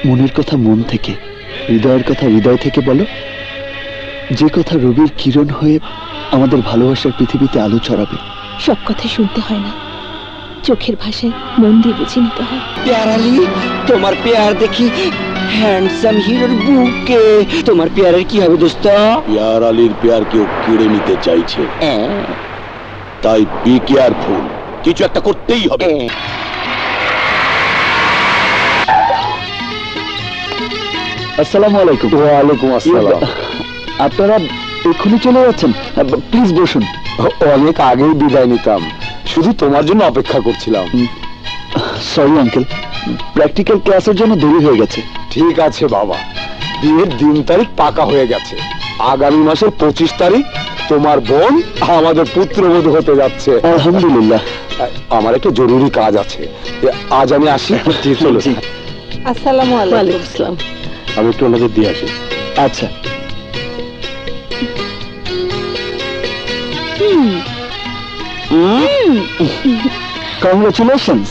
S1: মনের কথা মন থেকে, হৃদয়ের কথা হৃদয় থেকে বলো, যে কথা রবির কিরণ হয়ে আমাদের ভালোবাসার পৃথিবীতে আলো ছড়াবে।
S2: সব কথা শুনতে হয় না, চোখের ভাষায় মন দিয়ে বুঝে নিতে হয়।
S3: প্যারালি, তোমার পেয়ার দেখি হ্যান্ডসাম হিরোর বুকে। তোমার পেয়ারের কি হবে দোস্ত?
S5: পেয়ার আলীর পেয়ার কেউ কেড়ে নিতে চাইছে, তাই বি কেয়ারফুল, কিছু একটা করতেই হবে।
S1: আসসালামু আলাইকুম।
S5: ওয়ালাইকুম আসসালাম।
S1: আপনারা এক্ষুনি চলে যাচ্ছেন? প্লিজ বসুন।
S5: অনেক আগেই বিদায় নিতাম, শুধু তোমার জন্য অপেক্ষা করছিলাম।
S1: সরি আঙ্কেল, প্র্যাকটিক্যাল ক্লাসের জন্য দেরি হয়ে গেছে।
S5: ঠিক আছে বাবা, বিয়ের দিন তারিখ পাকা হয়ে গেছে। আগামী মাসের 25 তারিখ তোমার বোন আমাদের পুত্রবধূ হতে যাচ্ছে।
S1: আলহামদুলিল্লাহ।
S5: আমার একটা জরুরি কাজ আছে, আজ আমি আসি। চলো।
S2: আসসালামু আলাইকুম। আসসালাম।
S5: আমি একটু ওনাদের দিয়ে আসি।
S1: আচ্ছা। কংগ্রেচুলেশনস।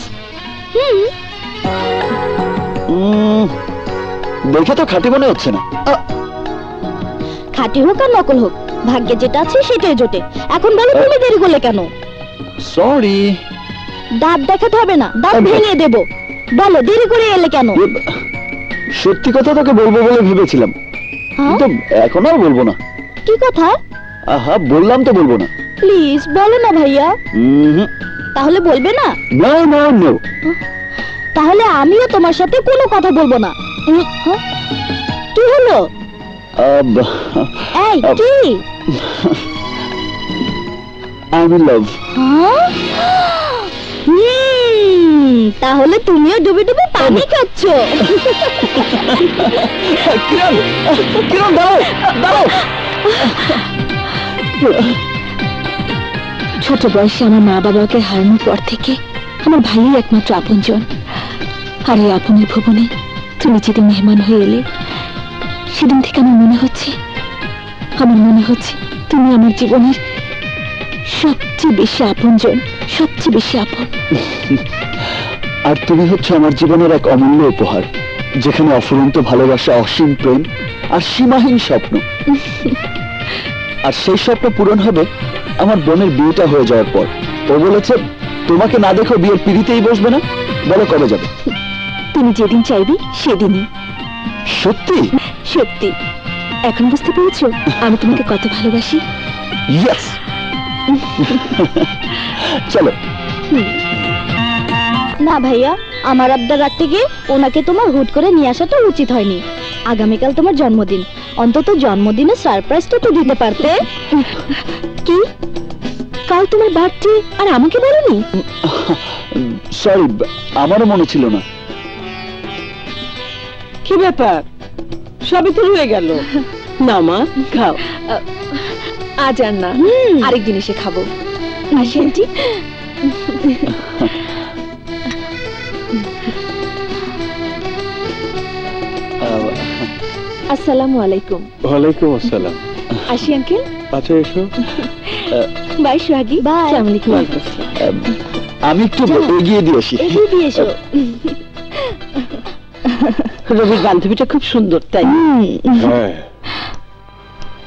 S1: দেখে তো খাঁটি মনে হচ্ছে না।
S6: খাঁটি হোক আর নকল হোক, ভাগ্যে যেটা আছে সেটাই জোটে। এখন বলো তুমি দেরি করলে কেন?
S1: সরি।
S6: দাঁত দেখাতে হবে না, দাঁত ভেঙে দেব। বলো দেরি করে এলে কেন?
S1: সত্যি কথা তোকে বলবো বলে ভেবেছিলাম, কিন্তু এখন আর বলবো না।
S6: কি কথা?
S1: আহা, বললাম তো বলবো না।
S6: প্লিজ বলো না ভাইয়া। তাহলে বলবে না?
S1: No no no.
S6: তাহলে আমিও তোমার সাথে কোনো কথা বলবো না। কি হলো? এই কি?
S1: I am in love.
S6: তাহলে তুমিও ডুবে ডুবে পানি খাচ্ছ।
S1: কিরণ, কিরণ দাঁড়াও, দাঁড়াও।
S2: ছোট বয়সে আমার মা বাবাকে হারানোর পর থেকে আমার ভাইই একমাত্র আপনজন। আর এই আপনের ভুবনে তুমি যেদিন মেহমান হয়ে এলে, সেদিন থেকে আমার মনে হচ্ছে তুমি আমার জীবনের সবচেয়ে বেশি আপনজন, সবচেয়ে বেশি আপন।
S1: আর তুমি হচ্ছে আমার জীবনের এক অমূল্য উপহার, যেখানে অফুরন্ত ভালোবাসা, অসীম প্রেম আর সীমাহীন স্বপ্ন। আর সেই স্বপ্ন পূরণ হবে আমার বোনের বিয়েটা হয়ে যাওয়ার পর। ও বলেছে তোমাকে না দেখো বিয়ের পিড়িতেই বসবে না। বলো কবে যাবে?
S2: তুমি যেদিন চাইবে সেদিনই।
S1: সত্যি?
S2: সত্যি। এখন বুঝতে পেরেছো আমি তোমাকে কত ভালোবাসি?
S1: ইয়েস। চলো।
S6: না ভাইয়া, আমার আবদার রাখতে গিয়ে ওনাকে তোমার হুট করে নিয়ে আসাটা উচিত হয়নি। আগামীকাল তোমার জন্মদিন, অন্তত জন্মদিনে সারপ্রাইজটা তো দিতে পারতে।
S2: কি? কাল তোমার বার্থডে আর আমাকে বলোনি?
S1: সরি, আমারও মনে ছিল না।
S8: কি ব্যাপার, সবই তো রয়ে গেল। না মা, খাও।
S2: আজ আর না, আরেকদিন এসে খাবো। আসি আন্টি। আসসালামু আলাইকুম।
S5: ওয়ালাইকুম আসসালাম।
S2: আসি আঙ্কেল।
S5: আচ্ছা এসো।
S2: বাই সোহাগী।
S6: বাই।
S2: আসসালামু আলাইকুম।
S1: আমি একটু এগিয়ে দিয়ে আসি।
S6: এগিয়ে দিয়ে এসো।
S8: রবির বান্ধবীটা খুব সুন্দর, তাই?
S5: হ্যাঁ,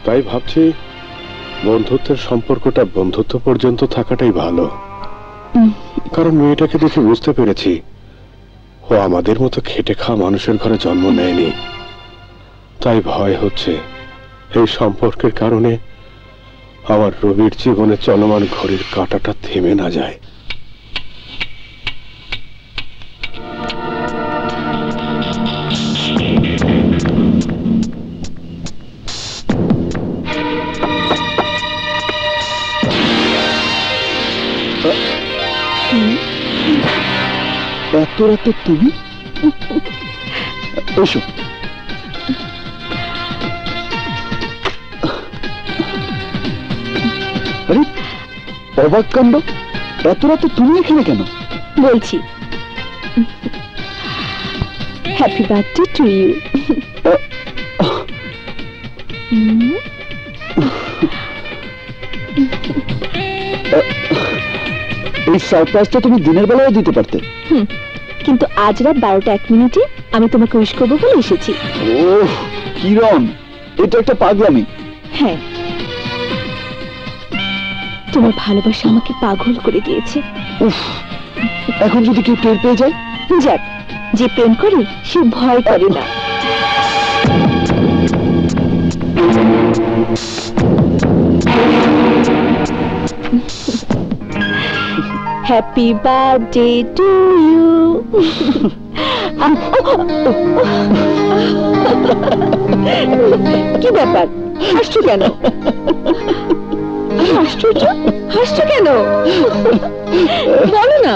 S5: তাই ভাবছি বন্ধুত্বের সম্পর্কটা বন্ধুত্ব পর্যন্ত থাকাটাই ভালো। কারণ মেয়েটাকে দেখে বুঝতে পেরেছি ও আমাদের মতো খেটে খাওয়া মানুষের ঘরে জন্ম নেয়নি। তাই ভয় হচ্ছে এই সম্পর্কের কারণে আমার রবির জীবনে চলমান ঘড়ির কাঁটাটা থেমে না যায়।
S1: এত রাতে তুমি? এসো। আরে অবাক কাণ্ড, এত রাতে তুমি এখানে কেন?
S2: বলছি, হ্যাপি বার্থডে টু ইউ।
S1: এই সারপ্রাইজটা তুমি দিনের বেলায় দিতে পারতে।
S6: কিন্তু আজ রাত 12:01 আমি তোমাকে উইশ করবো বলে এসেছি।
S1: ওহ কিরণ, এটা একটা পাগলামি।
S6: হ্যাঁ, তোমার ভালোবাসা আমাকে পাগল করে দিয়েছে।
S1: উফ, এখন যদি কেউ টের পেয়ে যায়?
S6: যাক, যে প্রেম করে সে ভয় করে না। Happy birthday to you. কি ব্যাপার, হাসছো কেন? আশ্চর্য, হাসছো কেন বলো না।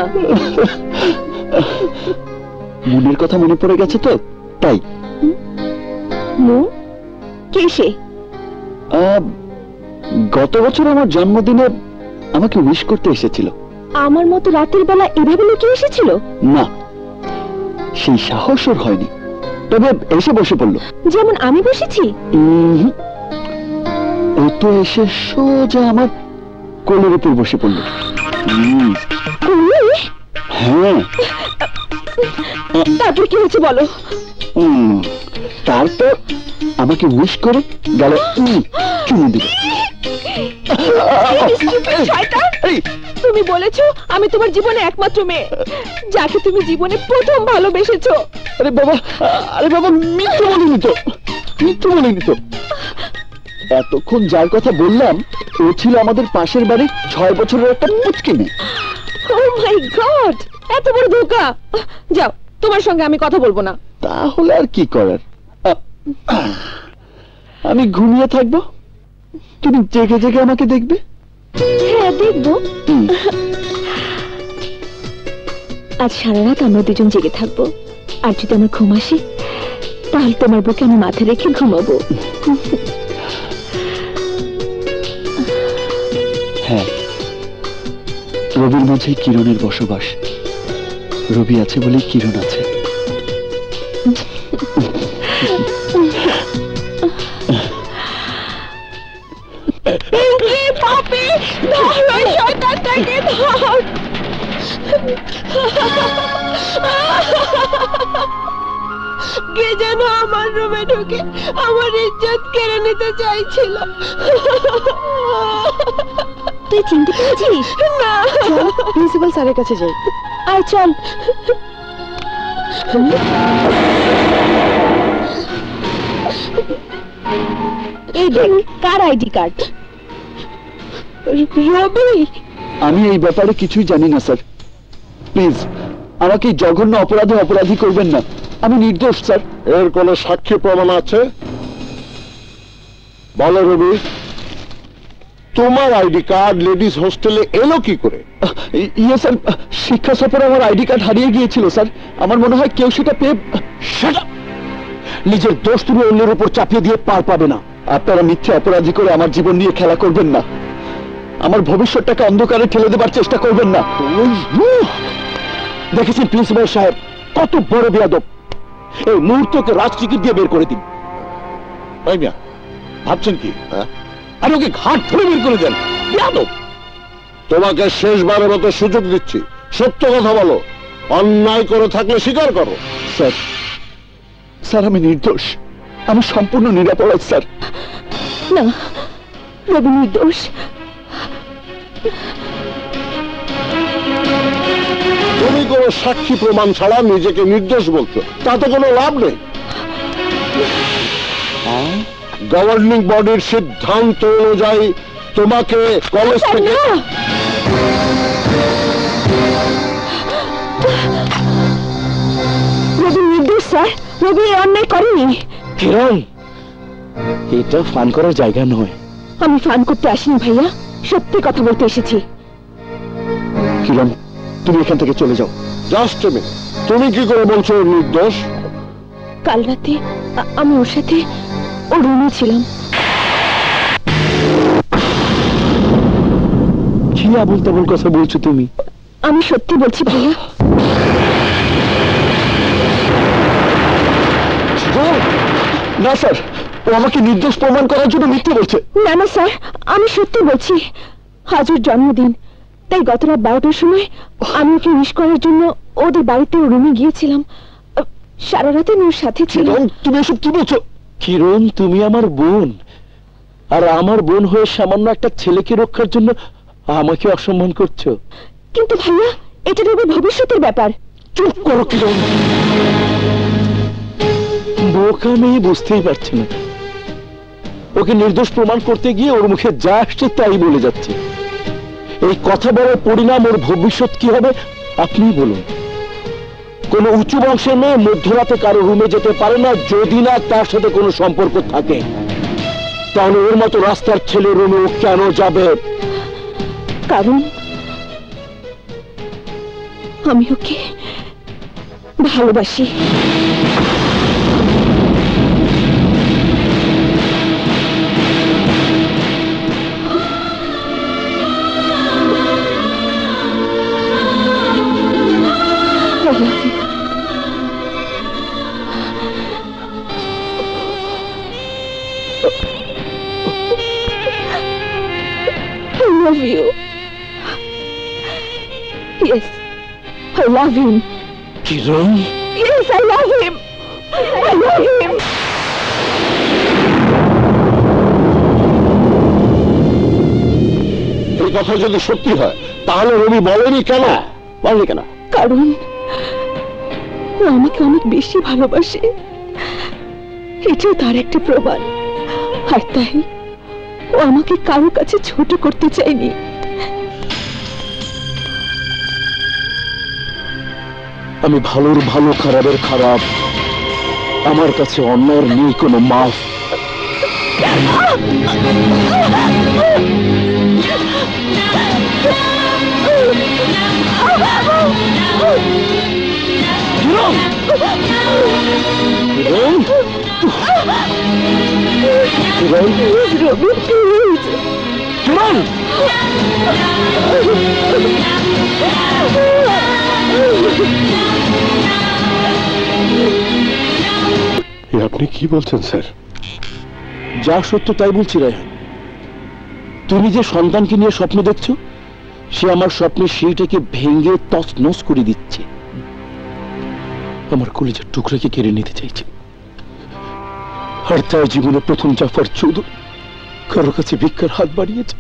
S1: মনের কথা মনে পড়ে গেছে তো তাই।
S6: কে সে?
S1: গত বছর আমার জন্মদিনে আমাকে উইশ করতে এসেছিল।
S6: আমার মতো রাতের বেলা এভাবে লুকিয়ে এসেছিল?
S1: না, সেই সাহস ওর হয়নি, তবে এসে বসে পড়লো। যেমন
S6: আমি বসেছি?
S1: ও তো এসে সোজা আমার কোলের উপর বসে পড়লো। হ্যাঁ।
S6: তারপর কি হয়েছে বলো?
S1: তারপর আমাকে উইশ করে গেল, চুমু দিল।
S6: তুমি বলেছো আমি তোমার জীবনে একমাত্র মেয়ে, যাকে তুমি জীবনে প্রথম ভালোবেসেছো।
S1: আরে বাবা, আরে বাবা, মিথ্যে বলিনি তো, মিথ্যে বলিনি তো। এতক্ষণ যার কথা বললাম ও ছিল আমাদের পাশের বাড়ির 6 বছরের একটা পুচকি মেয়ে।
S6: ও মাই গড, এত বড় ধোঁকা। যাও, তোমার সঙ্গে আমি কথা বলবো না।
S1: তাহলে আর কি করার, আমি ঘুমিয়ে থাকবো, তুমি জেগে জেগে আমাকে দেখবে।
S6: হ্যাঁ, দেখবো। আজ সারা রাত আমরা দুজন জেগে থাকবো, আর যদি আমার ঘুম আসে তাহলে তোমার বুকে আমি মাথা রেখে ঘুমাবো।
S1: হ্যাঁ, রবির মাঝে কিরণের বসবাস। রবি আছে বলেই কিরণ আছে।
S6: কে যেন আমার রুমে ঢুকে আমার ইজ্জত কেড়ে নিতে চাইছিল। তুই চিনতে পেরেছিস? না, প্রিন্সিপাল স্যারের কাছে যাই। আয় চল। এই দেখ, কার আইডি কার্ড? রবি।
S1: আমি এই ব্যাপারে কিছুই জানি না স্যার, প্লিজ আমাকে জঘন্য অপরাধে অপরাধী করবেন না, আমি নির্দোষ স্যার।
S5: এর কোনো সাক্ষী প্রমাণ আছে? বলো রবি, তোমার আইডি কার্ড লেডিস হোস্টেলে এলো কি করে?
S1: ইয়ে স্যার, শিক্ষা সফরে আমার আইডি কার্ড হারিয়ে গিয়েছিল স্যার। আমার মনে হয় কেউ সেটা পেয়ে। নিজের দোষ তুমি অন্যের উপর চাপিয়ে দিয়ে পার পাবে না। আপনারা মিথ্যে অপরাধী করে আমার জীবন নিয়ে খেলা করবেন না, আমার ভবিষ্যৎটাকে অন্ধকারে ঠেলে দেবার চেষ্টা করবেন না। দেখেছেন প্রিন্সিপাল সাহেব কত বড় বেয়াদব, এই মুহূর্তকে রাজটিকিট দিয়ে বের করে দিন।
S5: ভাবছেন কি?
S1: আর ওকে ঘাট ধরে বের করে দেন, বেয়াদব।
S5: তোমাকে শেষবারের মতো সুযোগ দিচ্ছি, সত্য কথা বলো, অন্যায় করে থাকলে স্বীকার করো।
S1: স্যার, স্যার আমি নির্দোষ, আমি সম্পূর্ণ নিরাপরাধ স্যার।
S6: না, রবি নির্দোষ।
S5: তুমি কোনো সাক্ষী প্রমাণ ছাড়া নিজেকে নির্দোষ বলছো, তাতে কোনো লাভ নেই। গভর্নিং বডির সিদ্ধান্ত অনুযায়ী তোমাকে কলেজ থেকে
S6: রবি নির্দোষ স্যার, রবি অন্যায় করেনি।
S1: কিরণ, এটা ফান করার জায়গা নয়।
S6: আমি ফান করতে আসিনি ভাইয়া, সত্যি কথা বলতে এসেছি।
S1: কিরণ, তুমি এখান থেকে চলে যাও।
S5: জাস্ট এ মিনিট, তুমি কি করে বলছো ওর নির্দোষ?
S6: কাল রাতে আমি ওর সাথে ওর রুমে ছিলাম।
S1: কি আবল তাবল কথা বলছো তুমি?
S6: আমি সত্যি বলছি ভাইয়া।
S1: না স্যার, ও আমাকে নির্দোষ প্রমাণ করার জন্য মিথ্যে বলছে।
S6: না না স্যার, আমি সত্যি বলছি। আজ ওর জন্মদিন, তাই গত রাত 12টার সময় আমি ওকে উইশ করার জন্য ওদের বাড়িতে রুমে গিয়েছিলাম, সারা রাতে ওর সাথে ছিলাম।
S1: তুমি এসব কি বলছো? কিরণ, তুমি আমার বোন, আর আমার বোন হয়ে সামান্য একটা ছেলেকে রক্ষার জন্য আমাকে অসম্মান করছো।
S6: কিন্তু ভাইয়া, এটা রবির ভবিষ্যতের ব্যাপার।
S1: চুপ করো কিরণ। বোকা মেয়ে বুঝতেই পারছে না, ওকে নির্দোষ প্রমাণ করতে গিয়ে ওর মুখে যা আসছে তাই বলে যাচ্ছে। এই কথা বলার পরিণাম ওর ভবিষ্যৎ কি হবে আপনিই বলুন। কোন উঁচু বংশের মেয়ে মধ্যরাতে কারো রুমে যেতে পারে না যদি না তার সাথে কোনো সম্পর্ক থাকে। তাহলে ওর মতো রাস্তার ছেলে রুমে ও কেন যাবে?
S6: কারণ আমি ওকে ভালোবাসি। I love you. Yes, I love him.
S1: Kiran,
S6: Yes, I love him. I love him.
S5: এই কথা যদি সত্যি হয় তাহলে রবি বলেনি কেন?
S3: বলনি কেন?
S6: কারণ ও আমাকে অনেক বেশি ভালোবাসে, এটাও তার একটা প্রমাণ। আর তাই ও আমাকে কারো কাছে ছোট করতে চায়নি।
S1: আমি ভালোর ভালো, খারাপের খারাপ। আমার কাছে অন্যায়ের নেই কোনো মাফ। কিরণ, কিরণ, কিরণ,
S6: রবি, প্লিজ।
S1: কিরণ,
S5: আপনি কি বলছেন স্যার?
S1: যা সত্য তাই বলছি রায়হান। তুমি যে সন্তানকে নিয়ে স্বপ্ন দেখছো, সে আমার স্বপ্নের সেইটাকে ভেঙে তছনছ করে দিচ্ছে। আমার কলেজের টুকরাকে কেড়ে নিতে চাইছে। আর তাই জীবনে প্রথম জাফর চৌধুরী কারো কাছে ভিক্ষার হাত বাড়িয়েছে।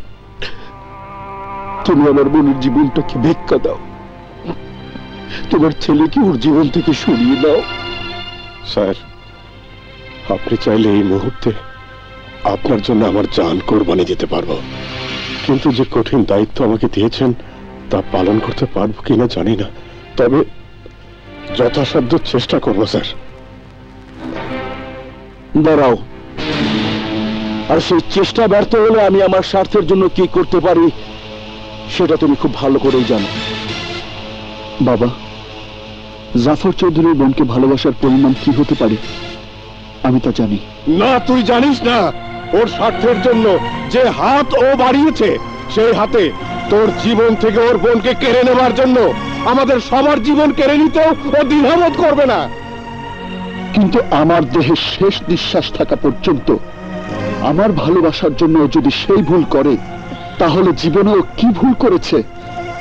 S1: তুমি আমার বোনের জীবনটাকে ভিক্ষা দাও, তোমার ছেলেকে ওর জীবন থেকে সরিয়ে দাও।
S5: স্যার, আপনি চাইলে এই মুহূর্তে আপনার জন্য আমার জান কোরবানি দিতে পারবো, কিন্তু যে কঠিন দায়িত্ব আমাকে দিয়েছেন তা পালন করতে পারবো কিনা জানি না। তবে যথাসাধ্য চেষ্টা করবো স্যার।
S1: দাঁড়াও, আর সেই চেষ্টা ব্যর্থ হলে আমি আমার স্বার্থের জন্য কি করতে পারি সেটা তুমি খুব ভালো করেই জানো।
S9: বাবা, জাফর চৌধুরীর বোনকে ভালোবাসার পরিণাম কি হতে পারে আমি তা জানি
S5: না। তুই জানিস না ওর স্বার্থের জন্য যে হাত ও বাড়িয়েছে, সেই হাতে তোর জীবন থেকে ওর বোনকে কেড়ে নেবার জন্য আমাদের সবার জীবন কেড়ে নিতেও ও দ্বিধাবোধ করবে না।
S9: কিন্তু আমার দেহে শেষ নিঃশ্বাস থাকা পর্যন্ত আমার ভালোবাসার জন্য যদি সেই ভুল করে, তাহলে জীবনে ও কি ভুল করেছে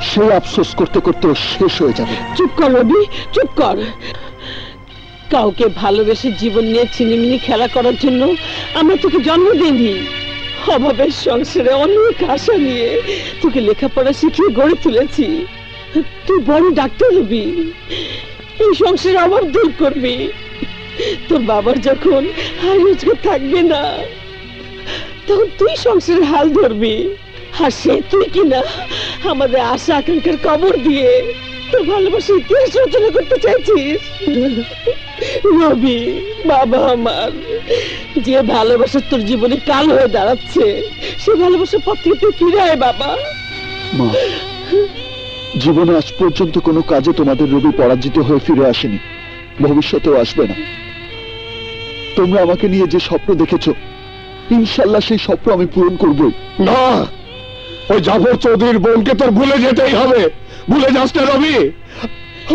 S9: সেই আফসোস করতে করতে শেষ হয়ে যাবে।
S8: চুপ কর রবি, চুপ কর। কাউকে ভালোবেসে জীবন নিয়ে ছিনিমিনি খেলা করার জন্য আমরা তোকে জন্ম দিইনি। অভাবের সংসারে অনেক আশা নিয়ে তোকে লেখাপড়া শিখিয়ে গড়ে তুলেছি। তুই বড় ডাক্তার হবি, এই সংসারের অভাব দূর করবি। তোর বাবার যখন আয় রোজগার থাকবে না, তখন তুই সংসারের হাল ধরবি। আর সে তুই কিনা আমাদের আশা আকাঙ্ক্ষার কবর দিয়ে তোর ভালোবাসা ইতিহাস রচনা করতে চাইছিস। রবি বাবা আমার, যে ভালোবাসা তোর জীবনে কাল হয়ে দাঁড়াচ্ছে, সে ভালোবাসার পথ থেকে তুই ফিরে আয় বাবা।
S9: মা, জীবনে আজ পর্যন্ত কোনো কাজে তোমাদের রবি পরাজিত হয়ে ফিরে আসেনি, ভবিষ্যতেও আসবে না। তোমরা আমাকে নিয়ে যে স্বপ্ন দেখেছো, ইনশাল্লাহ সেই স্বপ্ন আমি পূরণ করবই।
S5: না, ওই জাফর চৌধুরীর বোনকে তোর ভুলে যেতেই হবে। ভুলে যাস না রবি,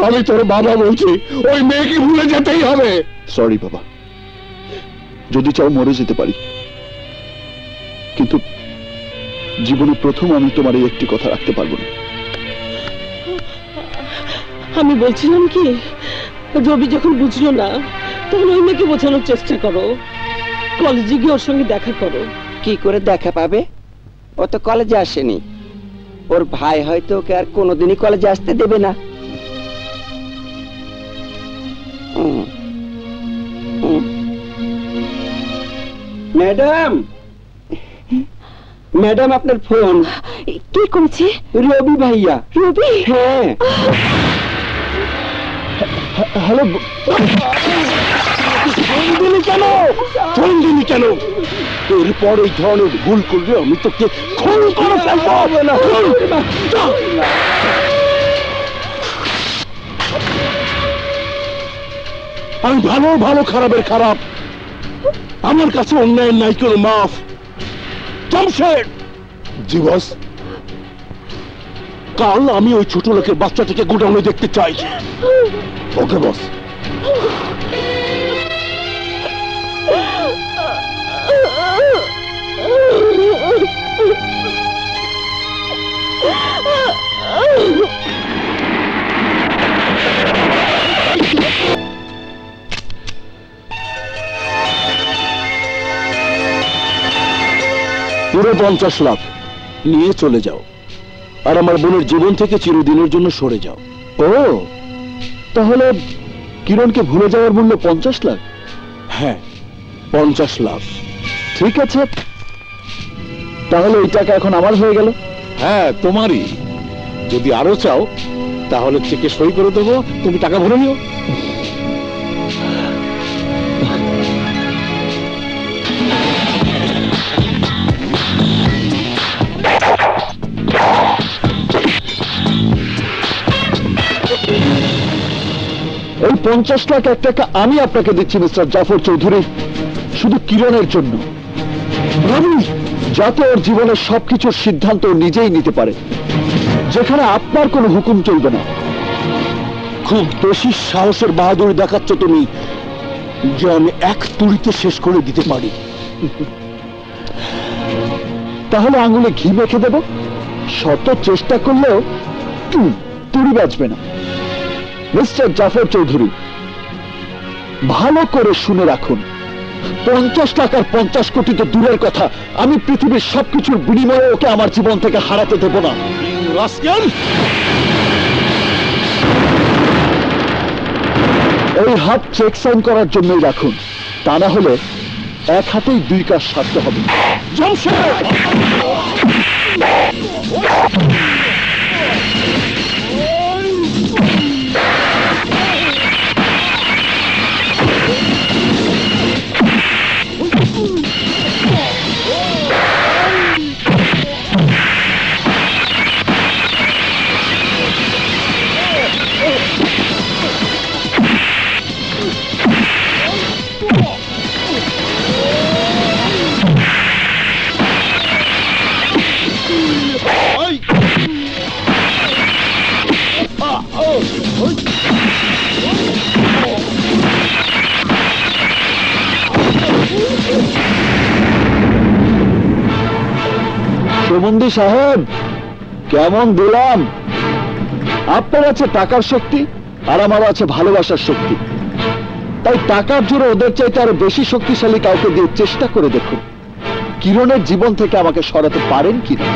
S5: আমি তোর বাবা বলছি, ওই মেয়েকে ভুলে যেতেই হবে।
S9: সরি বাবা, যদি চাও মরে যেতে পারি, কিন্তু জীবনে প্রথম আমি তোমার এই একটি কথা রাখতে পারবো না।
S8: আমি বলছিলাম কি, রবি যখন বুঝলো না তখন ওই মেয়েকে বোঝানোর চেষ্টা করো, কলেজে গিয়ে ওর সঙ্গে দেখা করো।
S3: কি করে দেখা পাবে? ও তো কলেজে আসেনি। ওর ভাই হয়তো ওকে আর কোনোদিনই কলেজে আসতে দেবে না। ম্যাডাম, ম্যাডাম আপনার ফোন।
S6: কি করেছে?
S3: রবি ভাইয়া।
S6: রবি?
S3: হ্যাঁ।
S1: হ্যালো, ফোন দিলি কেন? এরপর এই ধরনের ভুল করলে আমি তোকে খুন করে ফেলবো। আমি ভালো ভালো খারাপের খারাপ, আমার কাছে অন্যায় নাই কোনো মাফ। জামশেদ। জি বস। কাল আমি ওই ছোট লোকের বাচ্চাটিকে গোডাউনে দেখতে চাই। ওকে বস। পুরো 50 লাখ নিয়ে চলে যাও, আর আমার বোনের জীবন থেকে চিরদিনের জন্য সরে যাও।
S9: ও, তাহলে কিরণকে ভুলে যাওয়ার মূল্য 50 লাখ?
S1: হ্যাঁ, 50 লাখ।
S9: ঠিক আছে, তাহলে ওই টাকা এখন আমার হয়ে গেল।
S5: হ্যাঁ, তোমারই। যদি আরো চাও তাহলে চেকে সই করে দেবো, তুমি টাকা ভরে নিও।
S9: এই 50 লাখ এক টাকা আমি আপনাকে দিচ্ছি মিস্টার জাফর চৌধুরী, শুধু কিরণের জন্য, যাতে ওর জীবনের সবকিছুর সিদ্ধান্ত নিজেই নিতে পারে, যেখানে আপনার কোনো হুকুম চলবে না।
S1: খুব বেশি সাহসের বাহাদুরি দেখাচ্ছ তুমি, যে আমি এক তুড়িতে শেষ করে দিতে পারি।
S9: তাহলে আঙুলে ঘি মেখে দেব, শত চেষ্টা করলেও তুড়ি বাঁচবে না। মিস্টার জাফর চৌধুরী, ভালো করে শুনে রাখুন, 50 লাখ আর 50 কোটি তো দূরের কথা, আমি পৃথিবীর সবকিছুর বিনিময়ে ওকে আমার জীবন থেকে হারাতে দেব না। এই হাত চেক সাইন করার জন্যই রাখুন, তা না হলে এক হাতেই 2 কাজ সারতে হবে। সুমন্দি সাহেব, কেমন দিলাম? আপনার আছে টাকার শক্তি, আর আমার আছে ভালোবাসার শক্তি। তাই টাকার জোরে ওদের চাইতে আরো বেশি শক্তিশালী কাউকে দিয়ে চেষ্টা করে দেখুন, কিরণের জীবন থেকে আমাকে সরাতে পারেন কিনা।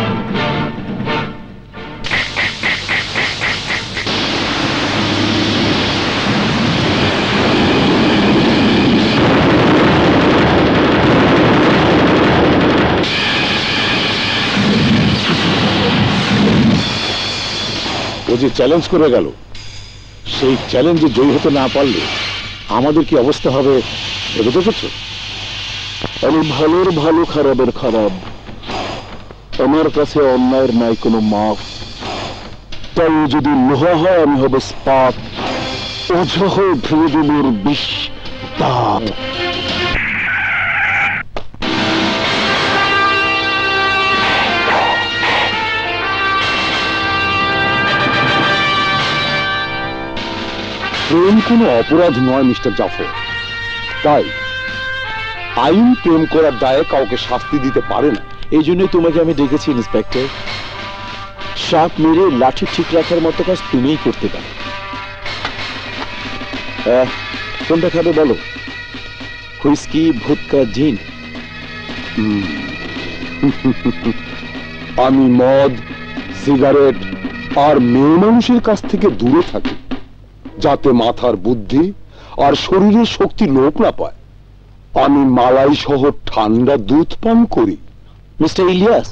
S5: ও যে চ্যালেঞ্জ করে গেল, সেই চ্যালেঞ্জে জয়ী হতে না পারলে আমাদের কি অবস্থা হবে ভেবে দেখেছো?
S1: আমি ভালোর ভালো, খারাপের খারাপ, আমার কাছে অন্যায়ের নাই কোনো মাফ। তাই যদি লোহা হয় আমি হবে স্পাত, ওঝা হয়ে ভেঙে দেবো বিষ দাঁত। প্রেম কোনো অপরাধ নয় মিস্টার জাফর, তাই আইন প্রেম করার দায়ে কাউকে শাস্তি দিতে পারে না। এই জন্যই তোমাকে আমি ডেকেছি ইন্সপেক্টর। সাপ মেরে লাঠি ঠিক রাখার মতো কাজ তুমিই করতে পারো। কোনটা খাবে বলো? হুইস্কি, ভুদকা, জিন?
S5: আমি মদ, সিগারেট আর মেয়ে মানুষের কাছ থেকে দূরে থাকি, যাতে মাথার বুদ্ধি আর শরীরের শক্তি লোপ না পায়। আমি মালাই সহ ঠান্ডা দুধ পান করি।
S1: মিস্টার ইলিয়াস,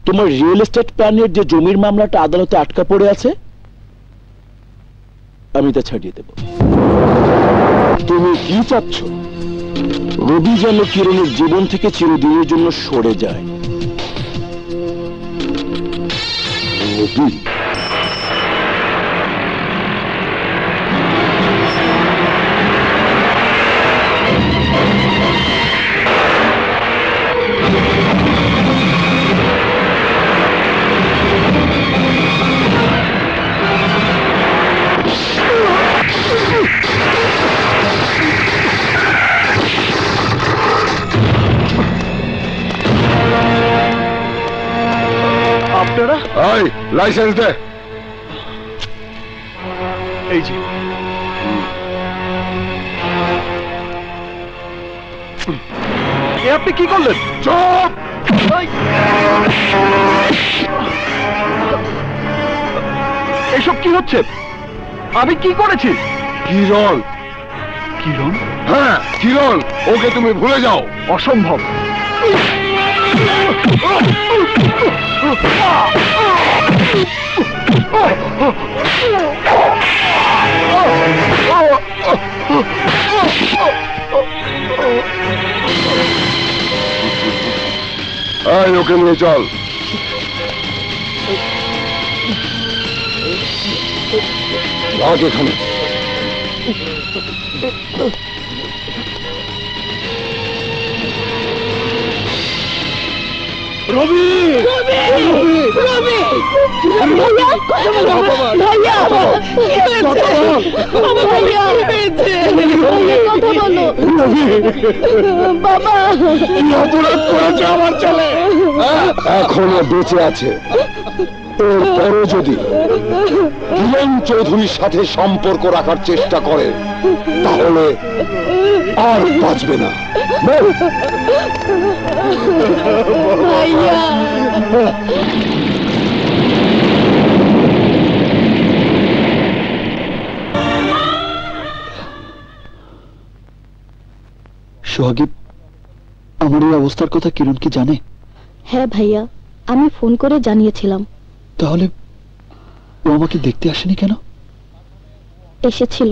S1: তোমার রিয়েল এস্টেট প্ল্যানের যে জমির মামলাটা আদালতে আটকা পড়ে আছে, আমি তা ছাড়িয়ে দেব।
S5: তুমি কি চাচ্ছ?
S1: রবি যেন কিরণের জীবন থেকে চিরদিনের জন্য সরে যায়।
S5: রবি?
S1: আপনারা?
S5: এই লাইসেন্স দে।
S1: এই যে। আপনি কি করলেন?
S5: চুপ!
S1: এসব কি হচ্ছে? আমি কি করেছি?
S5: কিরণ?
S1: কিরণ?
S5: হ্যাঁ কিরণ, ওকে তুমি ভুলে যাও।
S1: অসম্ভব।
S5: এই ওকে নিয়ে চল। রাখ এখানে।
S1: রবি!
S5: এখনো বেঁচে আছে। এরপরও যদি কিরণ চৌধুরীর সাথে সম্পর্ক রাখার চেষ্টা করে, তাহলে আর বাঁচবে না।
S9: সোহাগী, আমার এই অবস্থার কথা কিরণ কি জানে?
S2: হ্যাঁ ভাইয়া, আমি ফোন করে জানিয়েছিলাম।
S9: তাহলে ও আমাকে দেখতে আসেনি কেন?
S2: এসেছিল,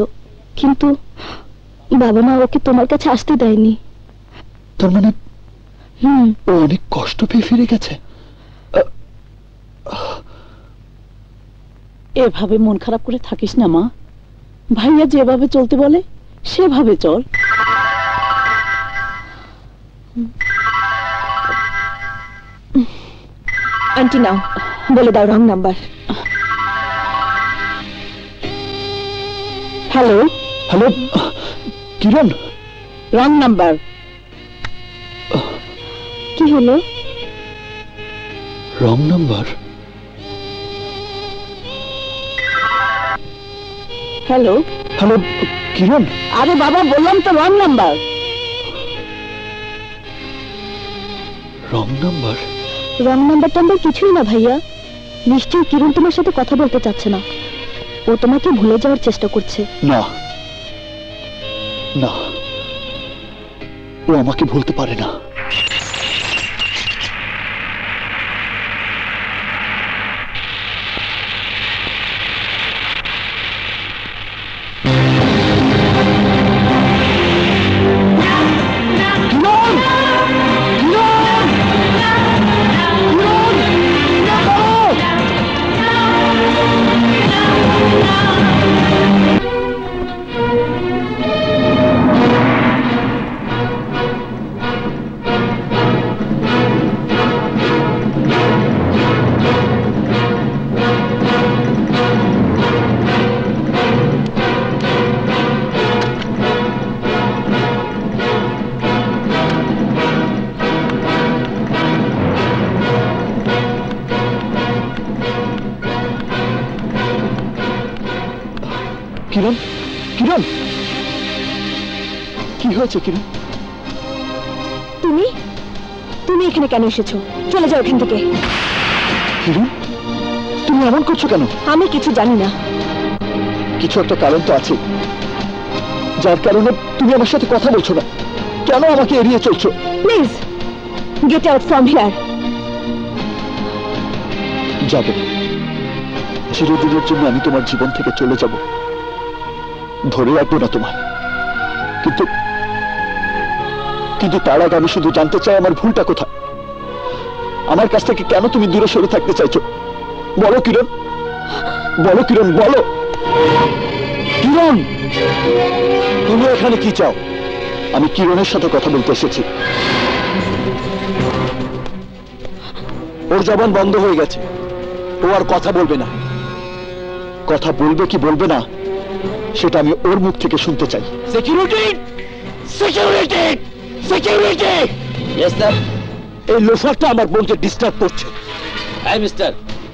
S2: কিন্তু বাবা মা ওকে তোমার কাছে আসতে দেয়নি।
S9: তার মানে ও অনেক কষ্ট পেয়ে ফিরে গেছে।
S8: এভাবে মন খারাপ করে থাকিস না মা। ভাইয়া যেভাবে চলতে বলে সেভাবে চল।
S2: আন্টি নাও, বলে দাও wrong number.
S8: Hello
S9: hello Kiran,
S8: wrong number.
S2: কি হলো?
S9: Wrong number?
S8: Hello
S9: hello Kiran.
S8: আরে বাবা, বললাম তো wrong number.
S9: Wrong number?
S2: Wrong number টাম্বার কিছুই না ভাইয়া। নিশ্চয়ই কিরণ তোমার সাথে কথা বলতে চাচ্ছে না, ও তোমাকে ভুলে যাওয়ার চেষ্টা করছে।
S9: না না, ও আমাকে ভুলতে পারে না। কিরণ, কিরণ। কি হয়েছে কিরণ?
S6: তুমি তুমি এখানে কেন এসেছো? চলে যাও এখান থেকে।
S9: কিরণ, তুমি এমন করছো কেন?
S6: আমি কিছু জানি না।
S9: কিছু একটা কারণ তো আছে, যার কারণে তুমি আমার সাথে কথা বলছো না। কেন আমাকে এড়িয়ে চলছো?
S6: Please get out from here.
S9: যাব, চিরদিনের জন্য আমি তোমার জীবন থেকে চলে যাব, ধরে রাখবো না তোমায়। কিন্তু কিন্তু তার আগে আমি শুধু জানতে চাই আমার ভুলটা কোথায়। আমার কাছ থেকে কেন তুমি দূরে সরে থাকতে চাইছো? বলো কিরণ, বলো কিরণ, বলো।
S1: কিরণ, তুমি এখানে কি চাও?
S9: আমি কিরণের সাথে কথা বলতে এসেছি।
S1: ওর জবান বন্ধ হয়ে গেছে, ও আর কথা বলবে না।
S9: কথা বলবে কি বলবে না সেটা আমি ওর মুখ থেকে শুনতে চাই।
S1: Security, security, security!
S3: Yes sir.
S1: এই লোফারটা আমার বোনকে ডিস্টার্ব করছে।
S3: হ্যাঁ মিস্টার,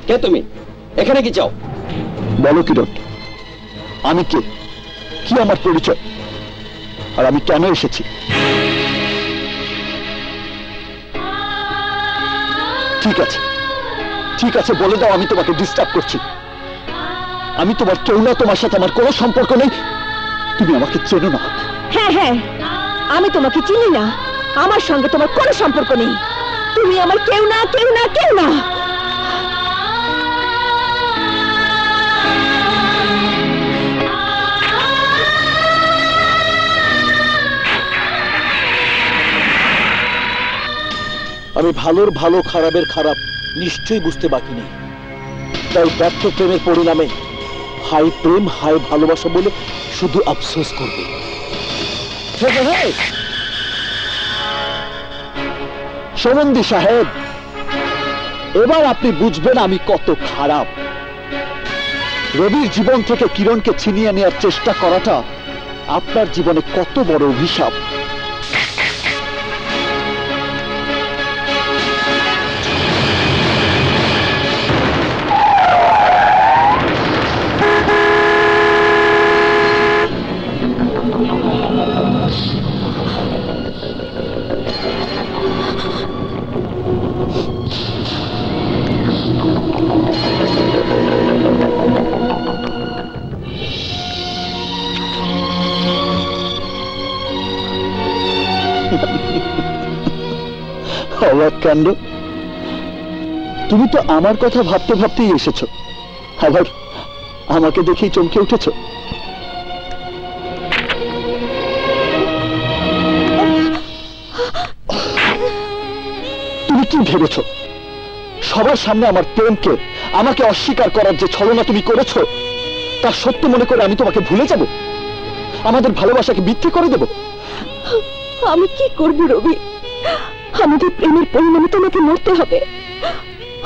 S3: কে তুমি? এখানে কি চাও?
S9: বলো কিরণ, আমি কে, কি আমার পরিচয়, আর আমি কেন এসেছি? ঠিক আছে, ঠিক আছে, বলে দাও আমি তোমাকে ডিস্টার্ব করছি। আমি তোমার কেউ না, তোমার সাথে আমার কোনো সম্পর্ক নেই, তুমি আমাকে চেনো না।
S6: হ্যাঁ হ্যাঁ, আমি তোমাকে চিনি না, আমার সঙ্গে তোমার কোনো সম্পর্ক নেই। তুমি আমার কেউ না, কেউ না, কেউ না।
S1: আমি ভালোর ভালো, খারাপের খারাপ নিশ্চয়ই বুঝতে বাকি নেই। তাই ব্যর্থ প্রেমের পরিণামে হাই প্রেম হাই ভালোবাসা বলে শুধু আফসোস করবে।
S9: সমন্দি সাহেব, এবার আপনি বুঝবেন আমি কত খারাপ। রবির জীবন থেকে কিরণকে ছিনিয়ে নেওয়ার চেষ্টা করাটা আপনার জীবনে কত বড় অভিশাপ। অবাক কাণ্ড, তুমি তো আমার কথা ভাবতে ভাবতেই এসেছো, আবার আমাকে দেখেই চমকে উঠেছো। তুমি কি ভেবেছো সবার সামনে আমার প্রেমকে, আমাকে অস্বীকার করার যে ছলনা তুমি করেছো তা সত্য মনে করে আমি তোমাকে ভুলে যাব, আমাদের ভালোবাসাকে মিথ্যে করে দেব?
S6: আমি কি করব রবি? আমাদের প্রেমের পরিণামে তোমাকে মরতে হবে।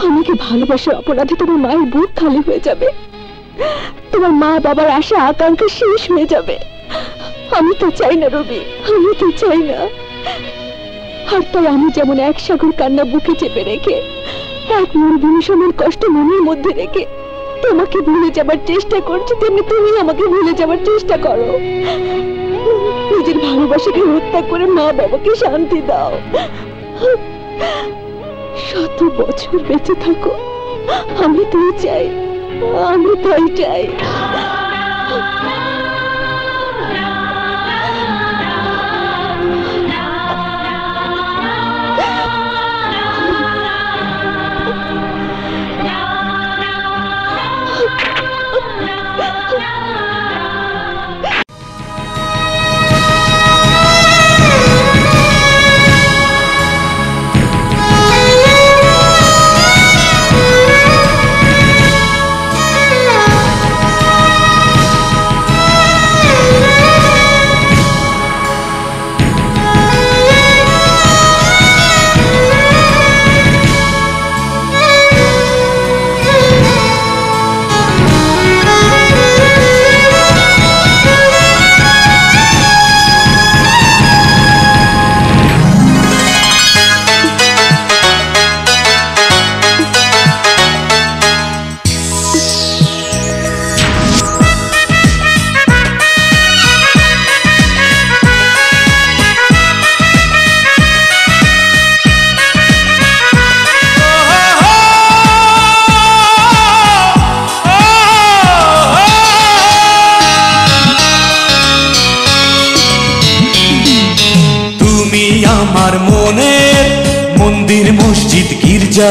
S6: আমাকে ভালোবাসার অপরাধে তোমার মায়ের বুক খালি হয়ে যাবে, তোমার মা বাবার আশা আকাঙ্ক্ষা শেষ হয়ে যাবে। আমি তো চাই না রবি, আমি তো চাই না। আর তাই আমি যেমন এক সাগর কান্না বুকে চেপে রেখে, এক মরুভূমি সমান কষ্ট মনের মধ্যে রেখে তোমাকে ভুলে যাবার চেষ্টা করছি, তেমনি তুমি আমাকে ভুলে যাবার চেষ্টা করো। নিজের ভালোবাসাকে হত্যা করে মা বাবাকে শান্তি দাও। 100 বছর বেঁচে থাকো, আমি তাই চাই, আমি তাই চাই।
S10: আমার মনের মন্দির মসজিদ গির্জা,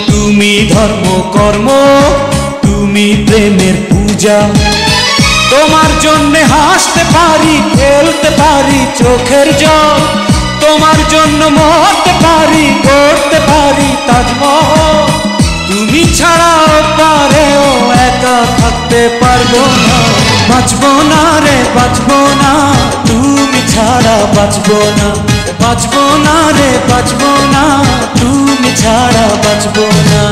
S10: তুমি ধর্ম কর্ম, তুমি প্রেমের পূজা। তোমার জন্য হাসতে পারি, খেলতে পারি চোখের জল, তোমার জন্য মরতে পারি, গড়তে পারি তাজমহল। তুমি ছাড়াও পারেও একা থাকতে পারবো না, বাঁচবো না রে বাঁচবো না, তুমি ছাড়া বাঁচবো না, বাঁচবো না রে বাঁচবো না, তুমি ছাড়া বাঁচবো না।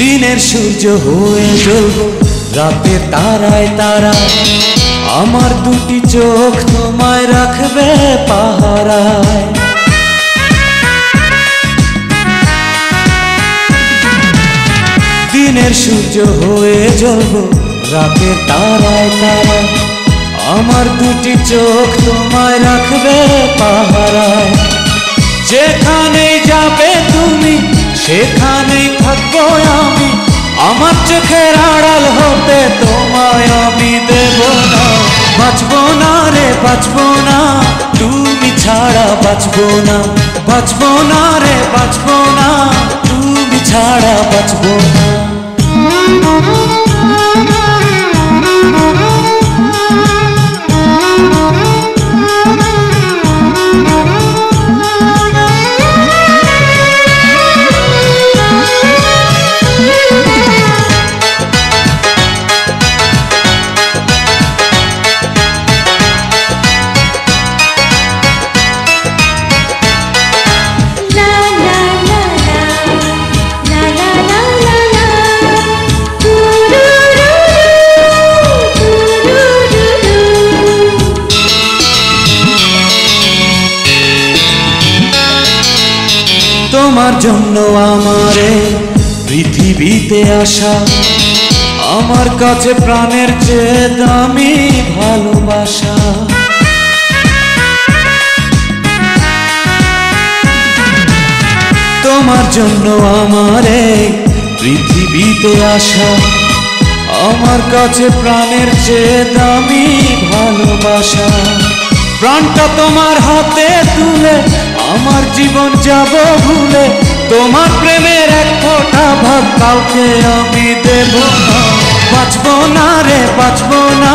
S10: দিনের সূর্য হয়ে জ্বলবো রাতে তারায় তারায়, আমার দুটি চোখ তোমায় রাখবে পাহারায়। দিনের সূর্য হয়ে জ্বলবো রাতে তারায় তারায়, আমার দুটি চোখ তোমায় রাখবে পাহারায়। যেখানেই যাবে তুমি সেখানেই থাকবো আমি, আমার চোখের আড়াল হতে তোমায় আমি দেব না, বাঁচবো না রে বাঁচবো না, তুমি ছাড়া বাঁচবো না, বাঁচবো না রে বাঁচবো না, তুমি ছাড়া বাঁচবো না। তোমার জন্য আমারে পৃথিবীতে আসা, আমার কাছে প্রাণের চেয়ে দামি ভালোবাসা। তোমার জন্য আমারে পৃথিবীতে আসা, আমার কাছে প্রাণের চেয়ে দামি ভালোবাসা। প্রাণটা তোমার হাতে তুলে আমার জীবন যাব ভুলে, তোমার প্রেমের এক ফোঁটা ভাগ কাউকে আমি দেব না, বাঁচবো না রে বাঁচবো না,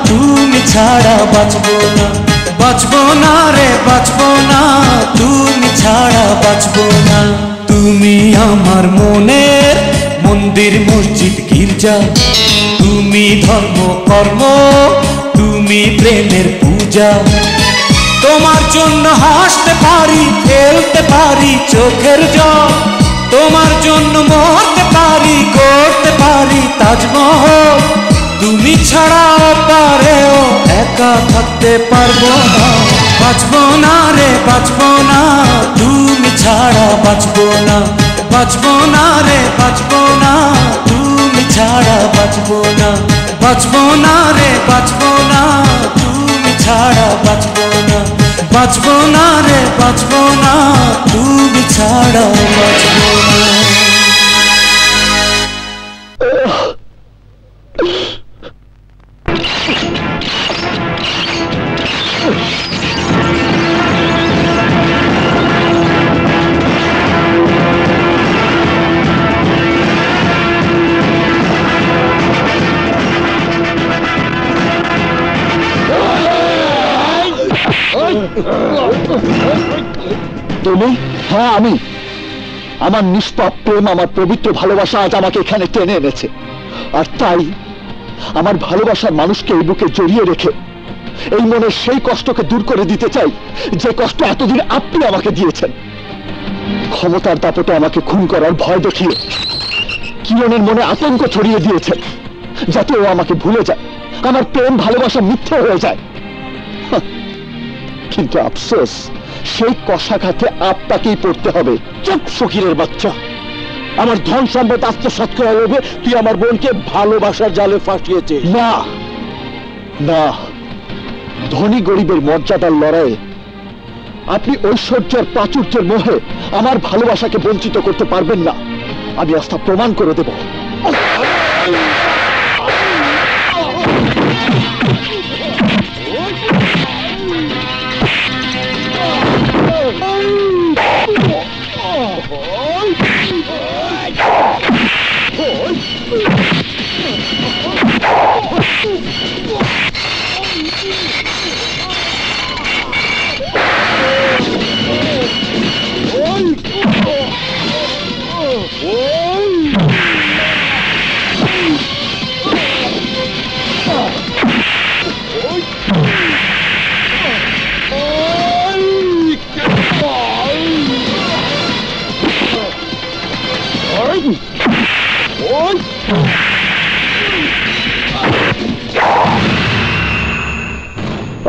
S10: তুমি ছাড়া বাঁচবো না, বাঁচবো না রে বাঁচবো না, তুমি ছাড়া বাঁচবো না। তুমি আমার মনের মন্দির মসজিদ গির্জা, তুমি ধর্ম কর্ম, তুমি প্রেমের পূজা। তোমার জন্য হাসতে পারি, খেলতে পারি চোখের জল, তোমার জন্য মরতে পারি, গড়তে পারি তাজমহল। তুমি ছাড়া পারেও একা থাকতে পারবো না, বাঁচবো না রে বাঁচবো না, তুমি ছাড়া বাঁচবো না, বাঁচবো না রে বাঁচবো না, তুমি ছাড়া বাঁচবো না, বাঁচবো না রে বাঁচবো না, তুমি ছাড়া বাঁচবো না, বাঁচবো না রে বাঁচবো না, তুমি ছাড়া বাঁচবো না।
S9: তুমি? হ্যাঁ আমি। আমার নিষ্পাপ প্রেম, আমার পবিত্র ভালোবাসা আজ আমাকে এখানে টেনে এনেছে, আর তাই আমার ভালোবাসার মানুষকে এই বুকে জড়িয়ে রেখে এই মনের সেই কষ্টকে দূর করে দিতে চাই যে কষ্ট এতদিন আপনি আমাকে দিয়েছেন। ক্ষমতার দাপটে আমাকে খুন করার ভয় দেখিয়ে কিরণের মনে আতঙ্ক ছড়িয়ে দিয়েছেন, যাতে ও আমাকে ভুলে যায়, আমার প্রেম ভালোবাসা মিথ্যে হয়ে যায়। কিন্তু আফসোস, সেই কষাঘাতে আপনাকেই পড়তে হবে।
S1: চুপ ফকিরের বাচ্চা! আমার ধন সম্পদ আত্মসাৎ করার লোভে তুই আমার বোনকে ভালোবাসার জালে ফাঁসিয়েছে।
S9: না না, ধনী গরিবের মর্যাদার লড়াইয়ে আপনি ঐশ্বর্যের প্রাচুর্যের মোহে আমার ভালোবাসাকে বঞ্চিত করতে পারবেন না। আমি আজ তা প্রমাণ করে দেব।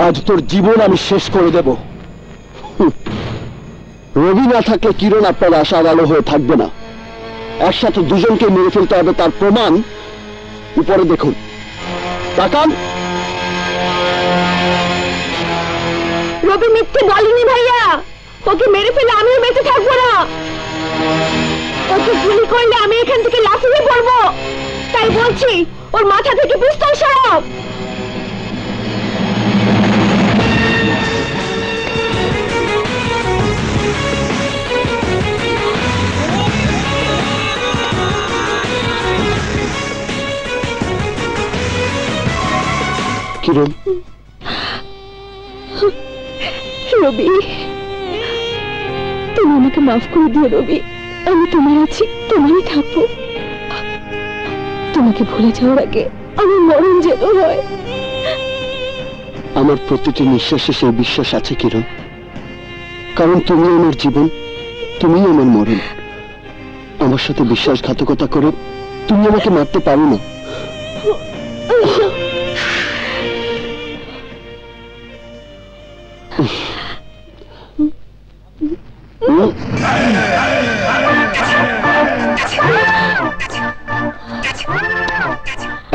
S1: আজ তোর জীবন আমি শেষ করে দেব।
S9: রবি না থাকলে কিরণ আপনার আশার আলো হয়ে থাকবে না। একসাথে দুজনকে মেরে ফেলতে হবে, তার প্রমাণ উপরে দেখুন। তাকান।
S6: রবি মিথ্যে বলেনি ভাইয়া, ওকে মেরে ফেলে আমিও বেঁচে থাকবো না। ওকে গুলি করলে আমি এখান থেকে লাফিয়ে পড়বো। তাই বলছি, ওর মাথা থেকে পিস্তল সরাও।
S9: কিরণ,
S2: রবি, তুমি আমাকে মাফ করে দিও রবি। আমি তোমার আছি, তোমারই থাকবো। তোমাকে ভুলে যাওয়ার আগে আমার মরণ যেন হয়।
S9: আমার প্রতিটি নিঃশ্বাসে সেই বিশ্বাস আছে কিরণ, কারণ তুমি আমার জীবন, তুমি আমার মরণ। আমার সাথে বিশ্বাসঘাতকতা করে তুমি আমাকে মারতে পারো না।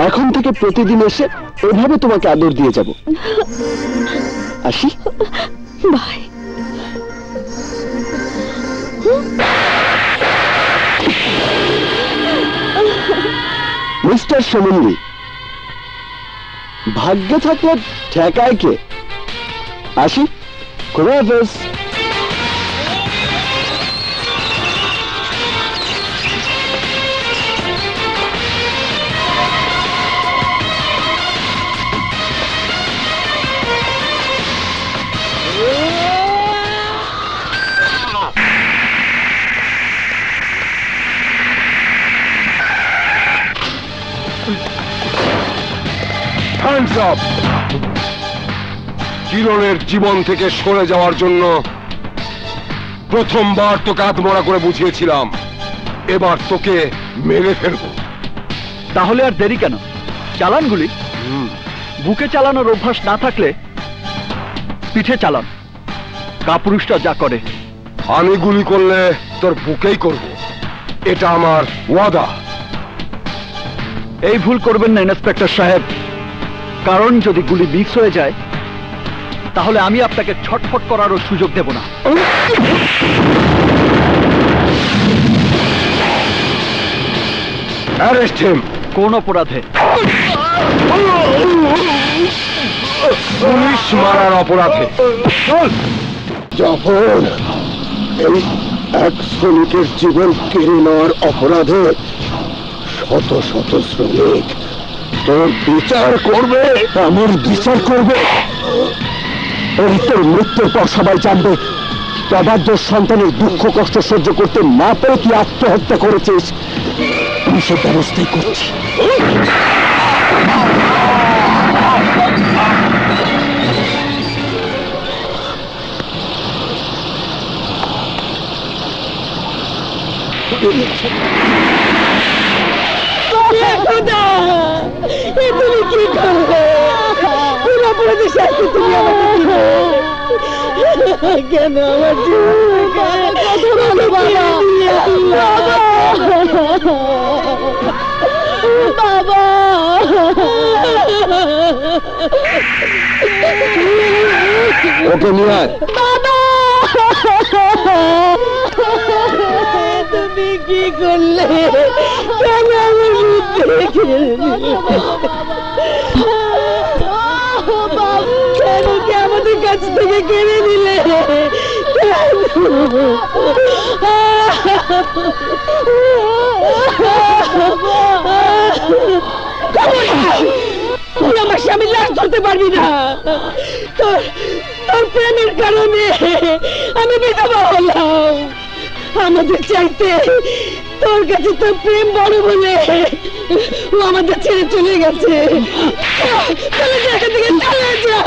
S9: এখন থেকে প্রতিদিন এসে এভাবে তোমাকে আদর দিয়ে যাব। আসি,
S2: বাই।
S9: মিস্টার সমন্বী, ভাগ্যে থাকলে ঠেকায় কে? আসি, খোদা হাফেজ।
S5: কিরণের জীবন থেকে সরে যাওয়ার জন্য প্রথমবার তোকে আত্মরা করে বুঝিয়েছিলাম, এবার তোকে মেরে ফেলবো।
S9: তাহলে আর দেরি কেন? চালান গুলি। বুকে চালানোর অভ্যাস না থাকলে পিঠে চালান। কাপুরুষটা যা করে।
S5: আমি গুলি করলে তোর বুকেই করব, এটা আমার ওয়াদা।
S9: এই ভুল করবেন না ইন্সপেক্টর সাহেব, কারণ যদি গুলি মিস হয়ে যায় তাহলে আমি আপনাকে ছটফট করারও সুযোগ দেব না।
S5: Arrest him.
S9: কোন অপরাধে?
S5: পুলিশ মারার অপরাধে।
S7: যখন এই এক শ্রমিকের জীবন কেড়ে নেওয়ার অপরাধে শত শত শ্রমিক তোর বিচার করবে,
S1: আমার বিচার করবে। তোর মৃত্যুর পর সবাই জানবে অবাধ্য সন্তানের দুঃখ কষ্ট সহ্য করতে না পেরে তুই আত্মহত্যা করেছিস। আমি সে ব্যবস্থাই করছি।
S8: তুমি কি করলে? কোন অপরাধের শাস্তি তুমি আমাকে দিলে? কেন আমার বাবা
S5: ওকে নিয়ে আয়।
S8: বাবা তুমি কি করলে? কেন আমার বুদ্ধি কেড়ে নিলে? কেন কি আমাদের কাছ থেকে কেড়ে নিলে? তুই আমার স্বামীর লাশ ধরতে পারবি না। তোর প্রেমের কারণে আমি বিধবা হলাম। আমাদের চাইতে তোর কাছে তোর প্রেম বড় বলে ও আমাদের ছেড়ে চলে গেছে। চলে যা, এখান থেকে চলে যা।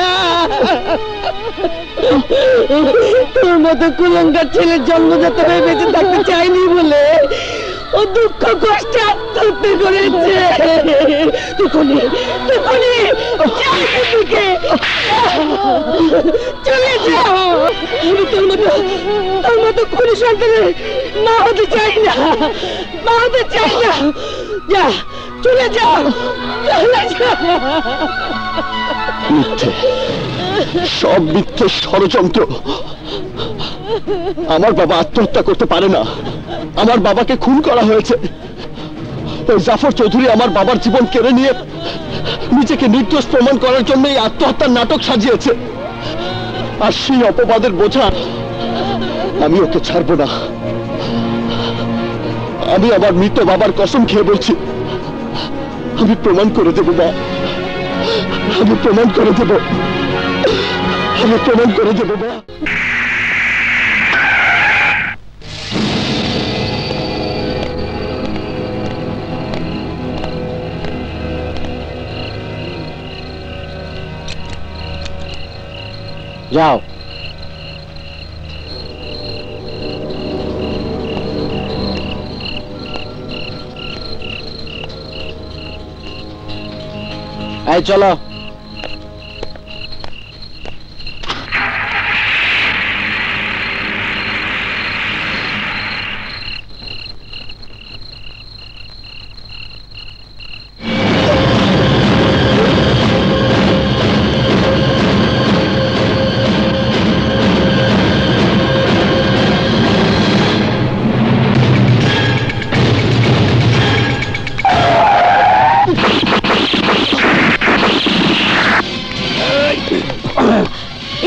S8: তোর মতো কুলঙ্গার ছেলের জন্মজাত হয়ে বেঁচে থাকতে চাইনি বলে ও দুঃখ কষ্টে আত্মহত্যা করেছে। চলে যাও। আমি তোর মতো খুনি সন্তানের মা হতে চাই না, মা হতে চাই না। যা, চলে যাও, চলে যাও।
S9: মিথ্যে, সব মিথ্যে ষড়যন্ত্র। আমার বাবা আত্মহত্যা করতে পারে না, আমার বাবাকে খুন করা হয়েছে। ওই জাফর চৌধুরী আমার বাবার জীবন কেড়ে নিয়ে নিজেকে নির্দোষ প্রমাণ করার জন্য এই আত্মহত্যার নাটক সাজিয়েছে। আর সেই অপবাদের বোঝা আমি ওকে ছাড়ব না। আমি আমার মৃত বাবার কসম খেয়ে বলছি, আমি প্রমাণ করে দেব মা, আমি প্রমাণ করে দেব, আমি প্রমাণ করে দেব মা।
S1: যাও। এই চলো।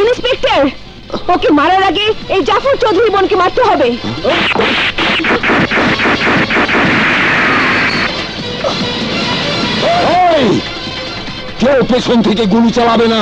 S6: ইন্সপেক্টর, ওকে মারার আগে এই জাফর চৌধুরী বোনকে মারতে হবে।
S1: কেউ পেছন থেকে গুলি চালাবে না।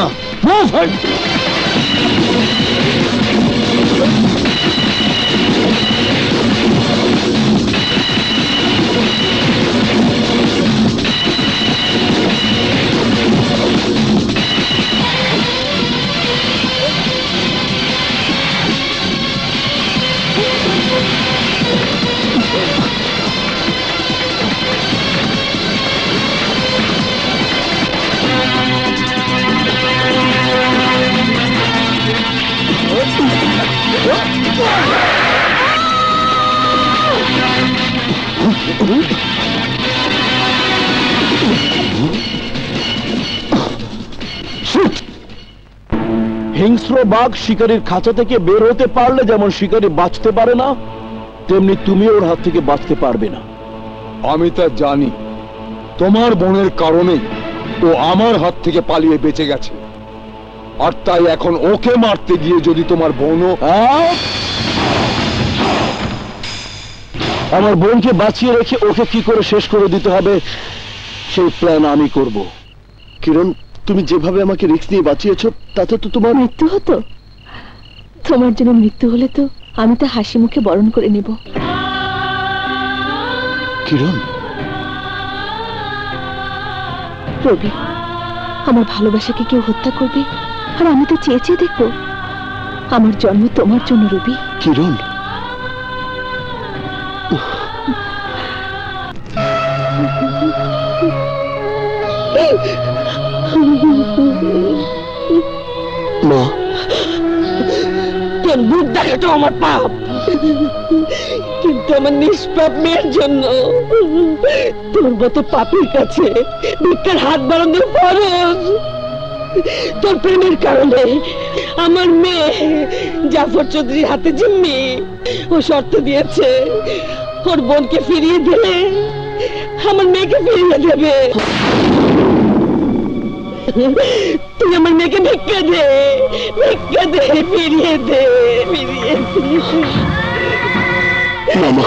S1: হিংস্র বাঘ শিকারীর খাঁচা থেকে বের হতে পারলে যেমন শিকারী বাঁচতে পারে না, তেমনি তুমি ওর হাত থেকে বাঁচতে পারবে না।
S5: আমি তা জানি। তোমার বোনের কারণেই ও আমার হাত থেকে পালিয়ে বেঁচে গেছে, আর তাই এখন ওকে মারতে গিয়ে যদি তোমার বোনও
S1: আমার বোনকে বাঁচিয়ে রেখে ওকে কি করে শেষ করে দিতে হবে সেই প্ল্যান আমি করব।
S9: কিরণ, তুমি যেভাবে আমাকে রিস্ক নিয়ে বাঁচিয়েছো তাতে তো তোমার
S2: মৃত্যু হতো। তোমার জন্য মৃত্যু হলে তো আমি তা হাসি মুখে বরণ করে নেব।
S9: কিরণ,
S2: রবি, আমার ভালোবাসাকে কেউ হত্যা করবে আর আমি তো চেয়ে চেয়ে দেখবো। আমার জন্ম তোমার জন্য রবি।
S9: কিরণ,
S1: মা,
S8: তোর বুক দেখাটা আমার পাপ, কিন্তু আমার নিষ্পাপ মেয়ের জন্য তোর মতো পাপীর কাছে ভিক্ষার হাত বাড়ানো ফরজ। তোর প্রেমের কারণে আমার মেয়ে জাফর চৌধুরীর হাতে জিম্মি। ও শর্ত দিয়েছে ওর বোনকে ফিরিয়ে দিলে আমার মেয়েকে ফিরিয়ে দেবে। তুই আমার মেয়েকে ভিক্ষা দে, ভিক্ষা দে, ফিরিয়ে দে, ফিরিয়ে দে।
S1: মামা,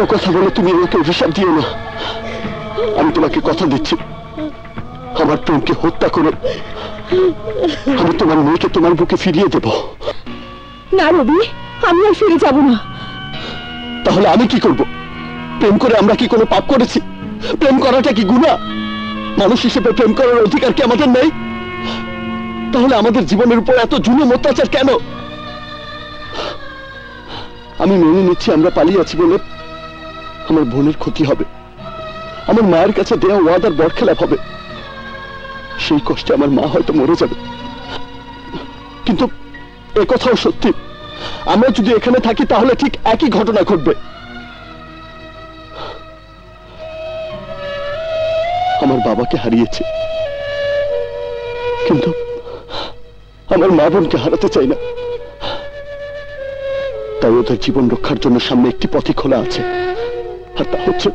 S1: ও কথা বলে তুমি আমাকে অভিশাপ দিও না। আমি তোমাকে কথা দিচ্ছি, আমার প্রেমকে হত্যা করে আমি তোমার মেয়েকে তোমার বুকে ফিরিয়ে দেব।
S6: না রবি, আমি আর ফিরে যাব না।
S1: তাহলে আমি কি করব? প্রেম করে আমরা কি কোনো পাপ করেছি? প্রেম করাটা কি গুনাহ? মানুষ হিসেবে প্রেম করার অধিকার কি আমাদের নেই? তাহলে আমাদের জীবনের উপর এত জুলুম অত্যাচার কেন? আমি মেনে নিচ্ছি আমরা পালিয়ে আছি বলে আমার বোনের ক্ষতি হবে, আমার মায়ের কাছে দেওয়া ওয়াদার বরখেলাপ হবে। সেই কষ্টে আমার মা হয়তো মরে যাবে, কিন্তু এ কথাও সত্যি, আমরা যদি এখানে থাকি তাহলে ঠিক একই ঘটনা ঘটবে। আমার বাবাকে হারিয়েছি, কিন্তু আমার মা বোনকে হারাতে চাই না। তাই ওদের জীবন রক্ষার জন্য সামনে একটি পথই খোলা আছে, আর তা হচ্ছে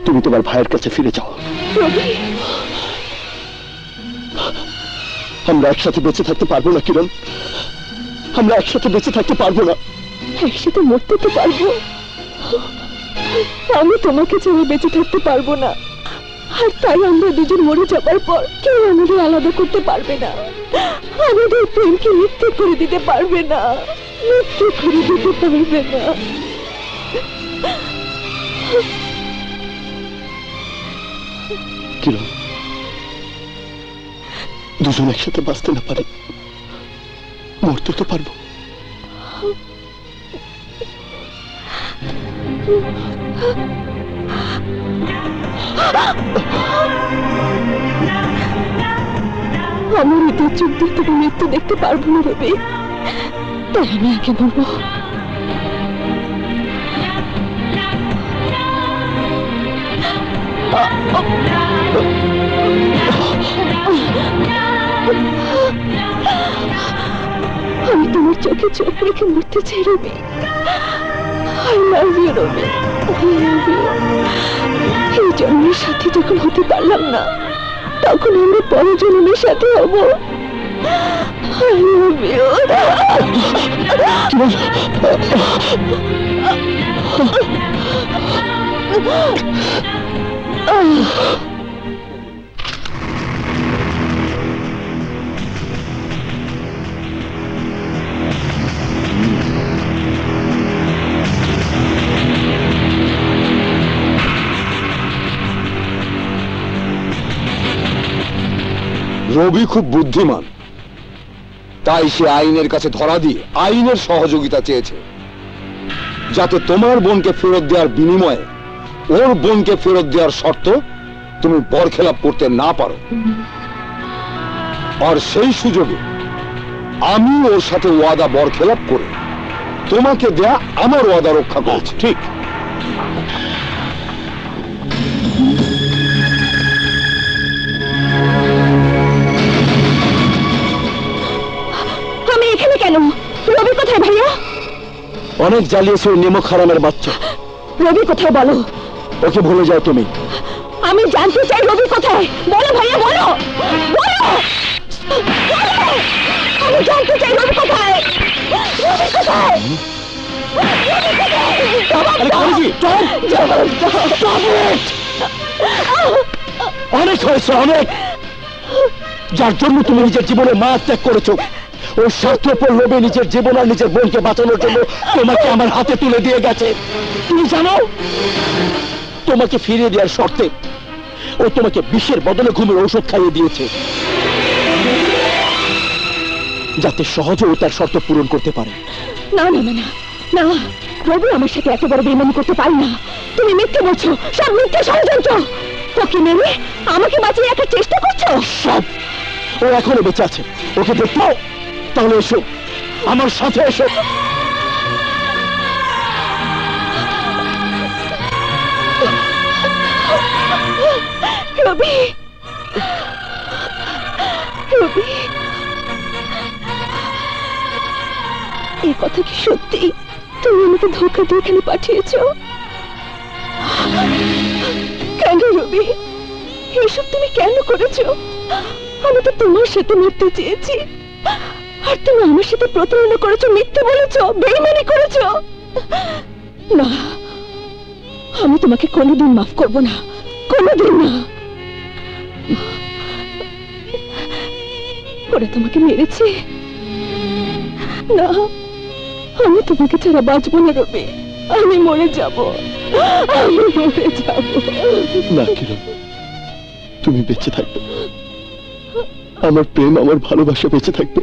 S1: তুমি তোমার ভাইয়ের কাছে ফিরে যাও। আমরা একসাথে বেঁচে থাকতে পারবো না কিরণ, আমরা একসাথে বেঁচে থাকতে পারবো না।
S6: একসাথে মরতে তো পারবো, আমি তোমাকে ছেড়ে বেঁচে থাকতে পারবো না। আর তাই আমরা দুজন মরে যাবার পর কেউ আমাদের আলাদা করতে পারবে না, আমাদের প্রেমকে মৃত্যু করে দিতে পারবে না, মৃত্যু করে দিতে পারবে না।
S1: কিরণ, দুজন একসাথে বাঁচতে না পারে, মরতে তো পারবো।
S6: আমার হৃদয় চোখ দিয়ে তুমি মৃত্যু দেখতে পারবো না রবি, তাই আমি আগে বলবো। আমি তোমার চোখে চোখ রেখে মরতে চাই রবি। I love you Rabi, I love you। এই জন্মের সাথে যখন হতে পারলাম না, তখন আমরা পরজন্মের সাথে হব। I love you।
S5: রবি খুব বুদ্ধিমান, তাই সে আইনের কাছে ধরা দিয়ে আইনের সহযোগিতা চেয়েছে, যাতে তোমার বোনকে ফেরত দেওয়ার বিনিময়ে ওর বোনকে ফেরত দেওয়ার শর্ত তুমি বরখেলাপ করতে না পারো। আর সেই সুযোগে আমি ওর সাথে ওয়াদা বরখেলাপ করে তোমাকে দেয়া আমার ওয়াদা রক্ষা করেছি। ঠিক।
S6: আমি এখানে কেন? রবি কোথায় ভাইয়া?
S1: অনেক জ্বালিয়েছে ওই নিমক হারামের বাচ্চা।
S6: রবি কোথায় বলো?
S1: ওকে ভুলে যাও তুমি।
S6: আমি জানতে চাই রবি কোথায়, বলো ভাইয়া, বলো বলো, আমি জানতে চাই রবি কোথায়, রবি কোথায়?
S1: অনেক হয়েছে, অনেক। যার জন্য তুমি নিজের জীবনে মা ত্যাগ করেছো, ওই স্বার্থপর লোভে নিজের জীবন আর নিজের বোনকে বাঁচানোর জন্য তোমাকে আমার হাতে তুলে দিয়ে গেছে। তুমি জানো, তোমাকে ফিরিয়ে দেওয়ার শর্তে ও তোমাকে বিষের বদলে ঘুমের ঔষধ খাইয়ে দিয়েছে। যাতে সহজে ও তার শর্ত পূরণ করতে পারে।
S6: না না না না না, রবি আমার সাথে এত বড় বেইমানি করতে পারে না। তুমি মিথ্যে বলছো, সব মিথ্যে ষড়যন্ত্র। ওকে মেরে আমাকে বাঁচিয়ে রাখার চেষ্টা করছো।
S1: সব। ও এখনো বেঁচে আছে, ওকে দেখতে। তাহলে এসো, আমার সাথে এসো।
S6: রবি, রবি, এই কথা কি সত্যি? তুমি আমাকে ধোঁকা দিয়ে এখানে পাঠিয়েছ? কেন রবি, এসব তুমি কেন করেছো? আমি তো তোমার সাথে মরতে চেয়েছি, আর তুমি আমার সাথে প্রতারণা করেছো, মিথ্যে বলেছো, বেইমানি করেছো। না, আমি তোমাকে কোনোদিন মাফ করব না, কোনোদিন না। ওরা তোমাকে মেরেছে? না, আমি তোমাকে ছাড়া বাঁচবো না রবি, আমি মরে যাব, আমি মরে যাব।
S9: না কিরণ, তুমি বেঁচে থাকবে, আমার প্রেম, আমার ভালোবাসা বেঁচে থাকবে।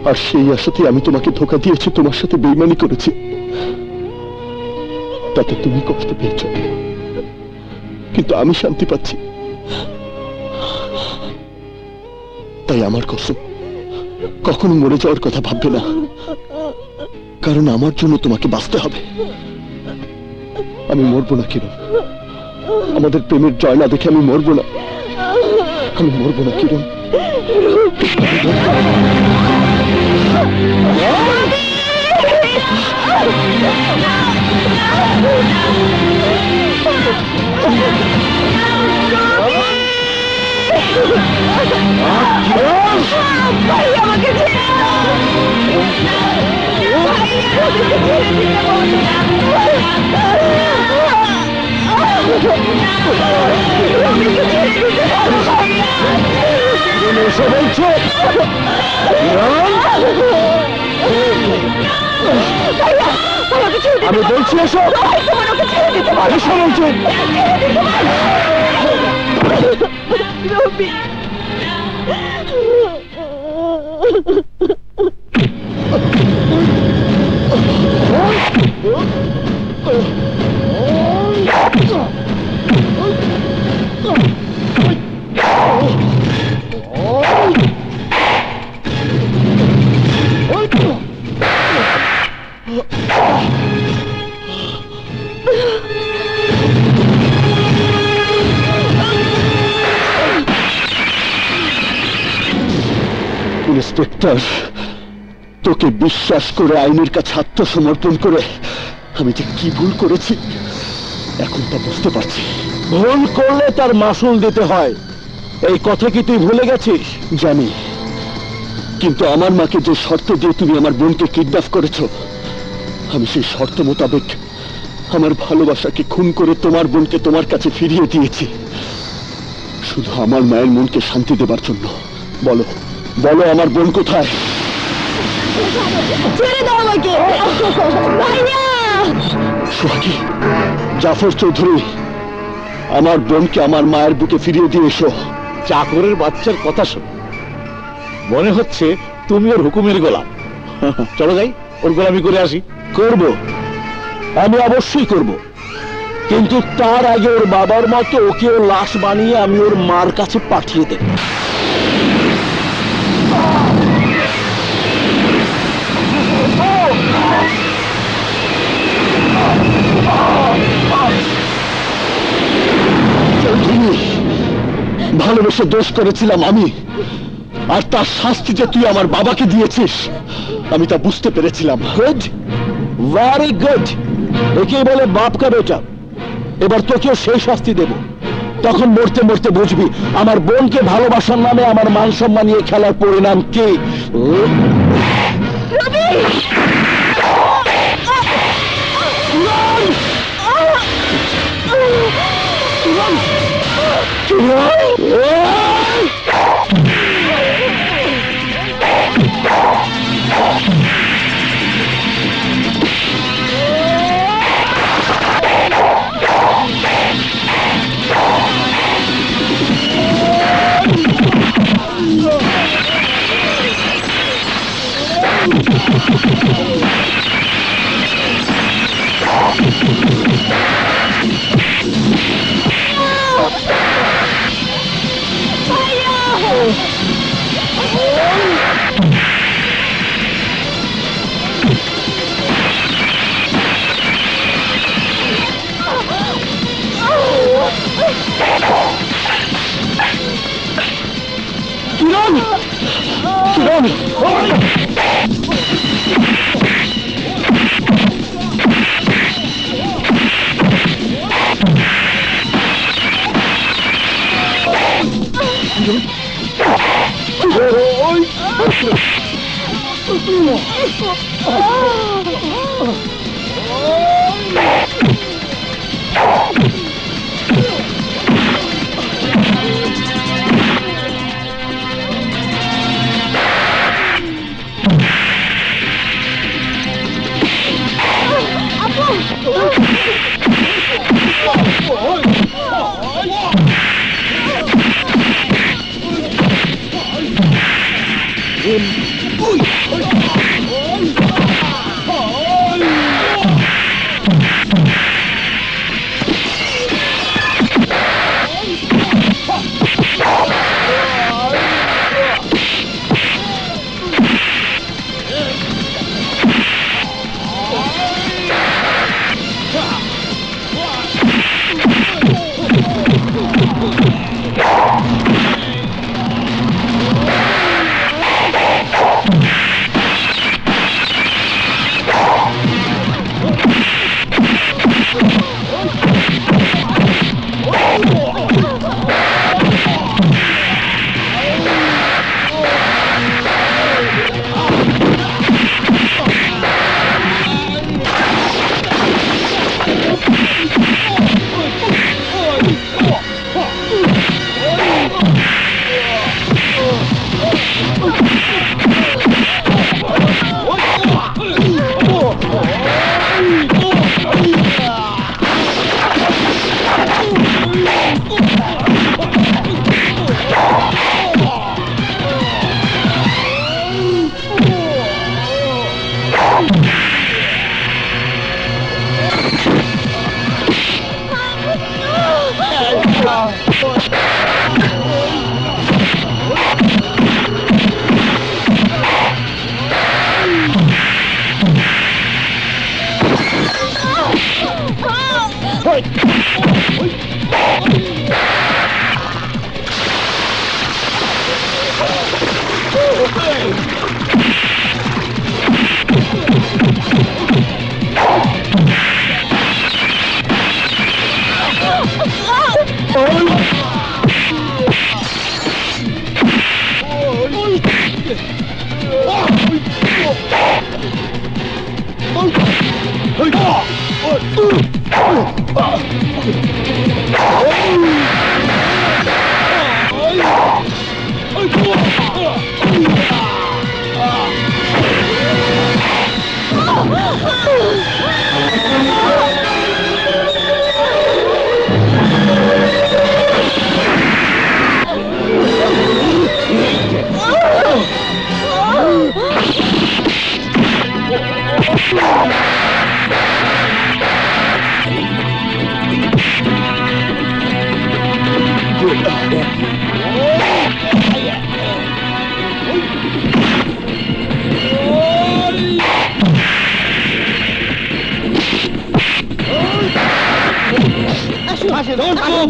S9: আর সেই আশাতে আমি তোমাকে ধোঁকা দিয়েছি, তোমার সাথে বেইমানি করেছি, তাতে তুমি কষ্ট পেয়েছ, কিন্তু আমি শান্তি পাচ্ছি। তাই আমার কসম, কখনো মরে যাওয়ার কথা ভাববে না, কারণ আমার জন্য তোমাকে বাঁচতে হবে। আমি মরবো না কিরণ, আমাদের প্রেমের জয় না দেখে আমি মরবো না, আমি মরবো না কিরণ। আমি বলছি এসো, এসো বলছি। ইন্সপেক্টর, তোকে বিশ্বাস করে আইনের কাছে আত্মসমর্পণ করে আমি যে কি ভুল করেছি এখন তা বুঝতে পারছি।
S1: ভুল করলে তার মাসুল দিতে হয়, এই কথা কি তুই ভুলে গেছিস?
S9: জানি, কিন্তু আমার মাকে যে শর্ত দিয়ে তুমি আমার বোনকে কিডন্যাপ করেছো, আমি সেই শর্ত মোতাবেক আমার ভালোবাসাকে খুন করে তোমার বোনকে তোমার কাছে ফিরিয়ে দিয়েছি, শুধু আমার মায়ের মনকে শান্তি দেবার জন্য। বলো বলো, আমার বোন কোথায়? সোহাগী, জাফর চৌধুরী, আমার বোনকে আমার মায়ের বুকে ফিরিয়ে দিয়ে এসো।
S1: চাকরের বাচ্চার কথা শোন, মনে হচ্ছে তুমি ওর হুকুমের গোলাম। চলো যাই, ওর গোলামি করে আসি। করব, আমি অবশ্যই করব, কিন্তু তার আগে ওর বাবার মতো ওকে ওর লাশ বানিয়ে আমি ওর মার কাছে পাঠিয়ে দেব।
S9: ভালোবেসে দোষ করেছিলাম আমি, আর তার শাস্তি যে তুই আমার বাবাকে দিয়েছিস আমি তা বুঝতে পেরেছিলাম।
S1: গুড, ভেরি গুড, একেই বলে বাপ কা বেটা। এবার তোকেও সেই শাস্তি দেব, তখন মরতে মরতে বুঝবি আমার বোনকে ভালোবাসার নামে আমার মান সম্মান নিয়ে খেলার পরিণাম কি।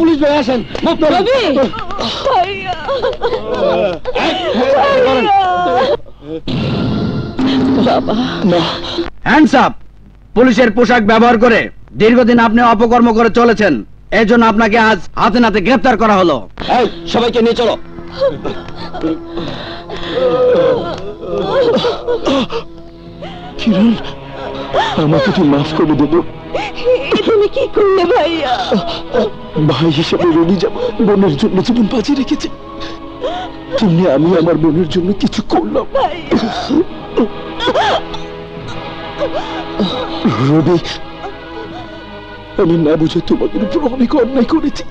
S5: পুলিশ ভাই আসেন।
S11: Hands up. পুলিশের পোশাক ব্যবহার করে দীর্ঘদিন আপনি অপকর্ম করে চলেছেন, এই জন্য আপনাকে আজ হাতে নাতে গ্রেফতার করা হলো।
S3: সবাইকে নিয়ে চলো।
S1: কিরণ, আমাকে তুই মাফ করে দেবো।
S2: তুমি কি করলে ভাইয়া?
S1: ভাই হিসেবে রনি যেমন বোনের জন্য জীবন বাজি রেখেছে, তেমনি আমি আমার বোনের জন্য কিছু করলাম। রবি, আমি না বুঝে তোমাদের উপর অনেক অন্যায় করেছি,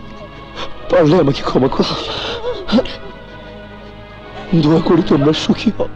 S1: পারলে আমাকে ক্ষমা করো। দোয়া করি তোমরা সুখী হও।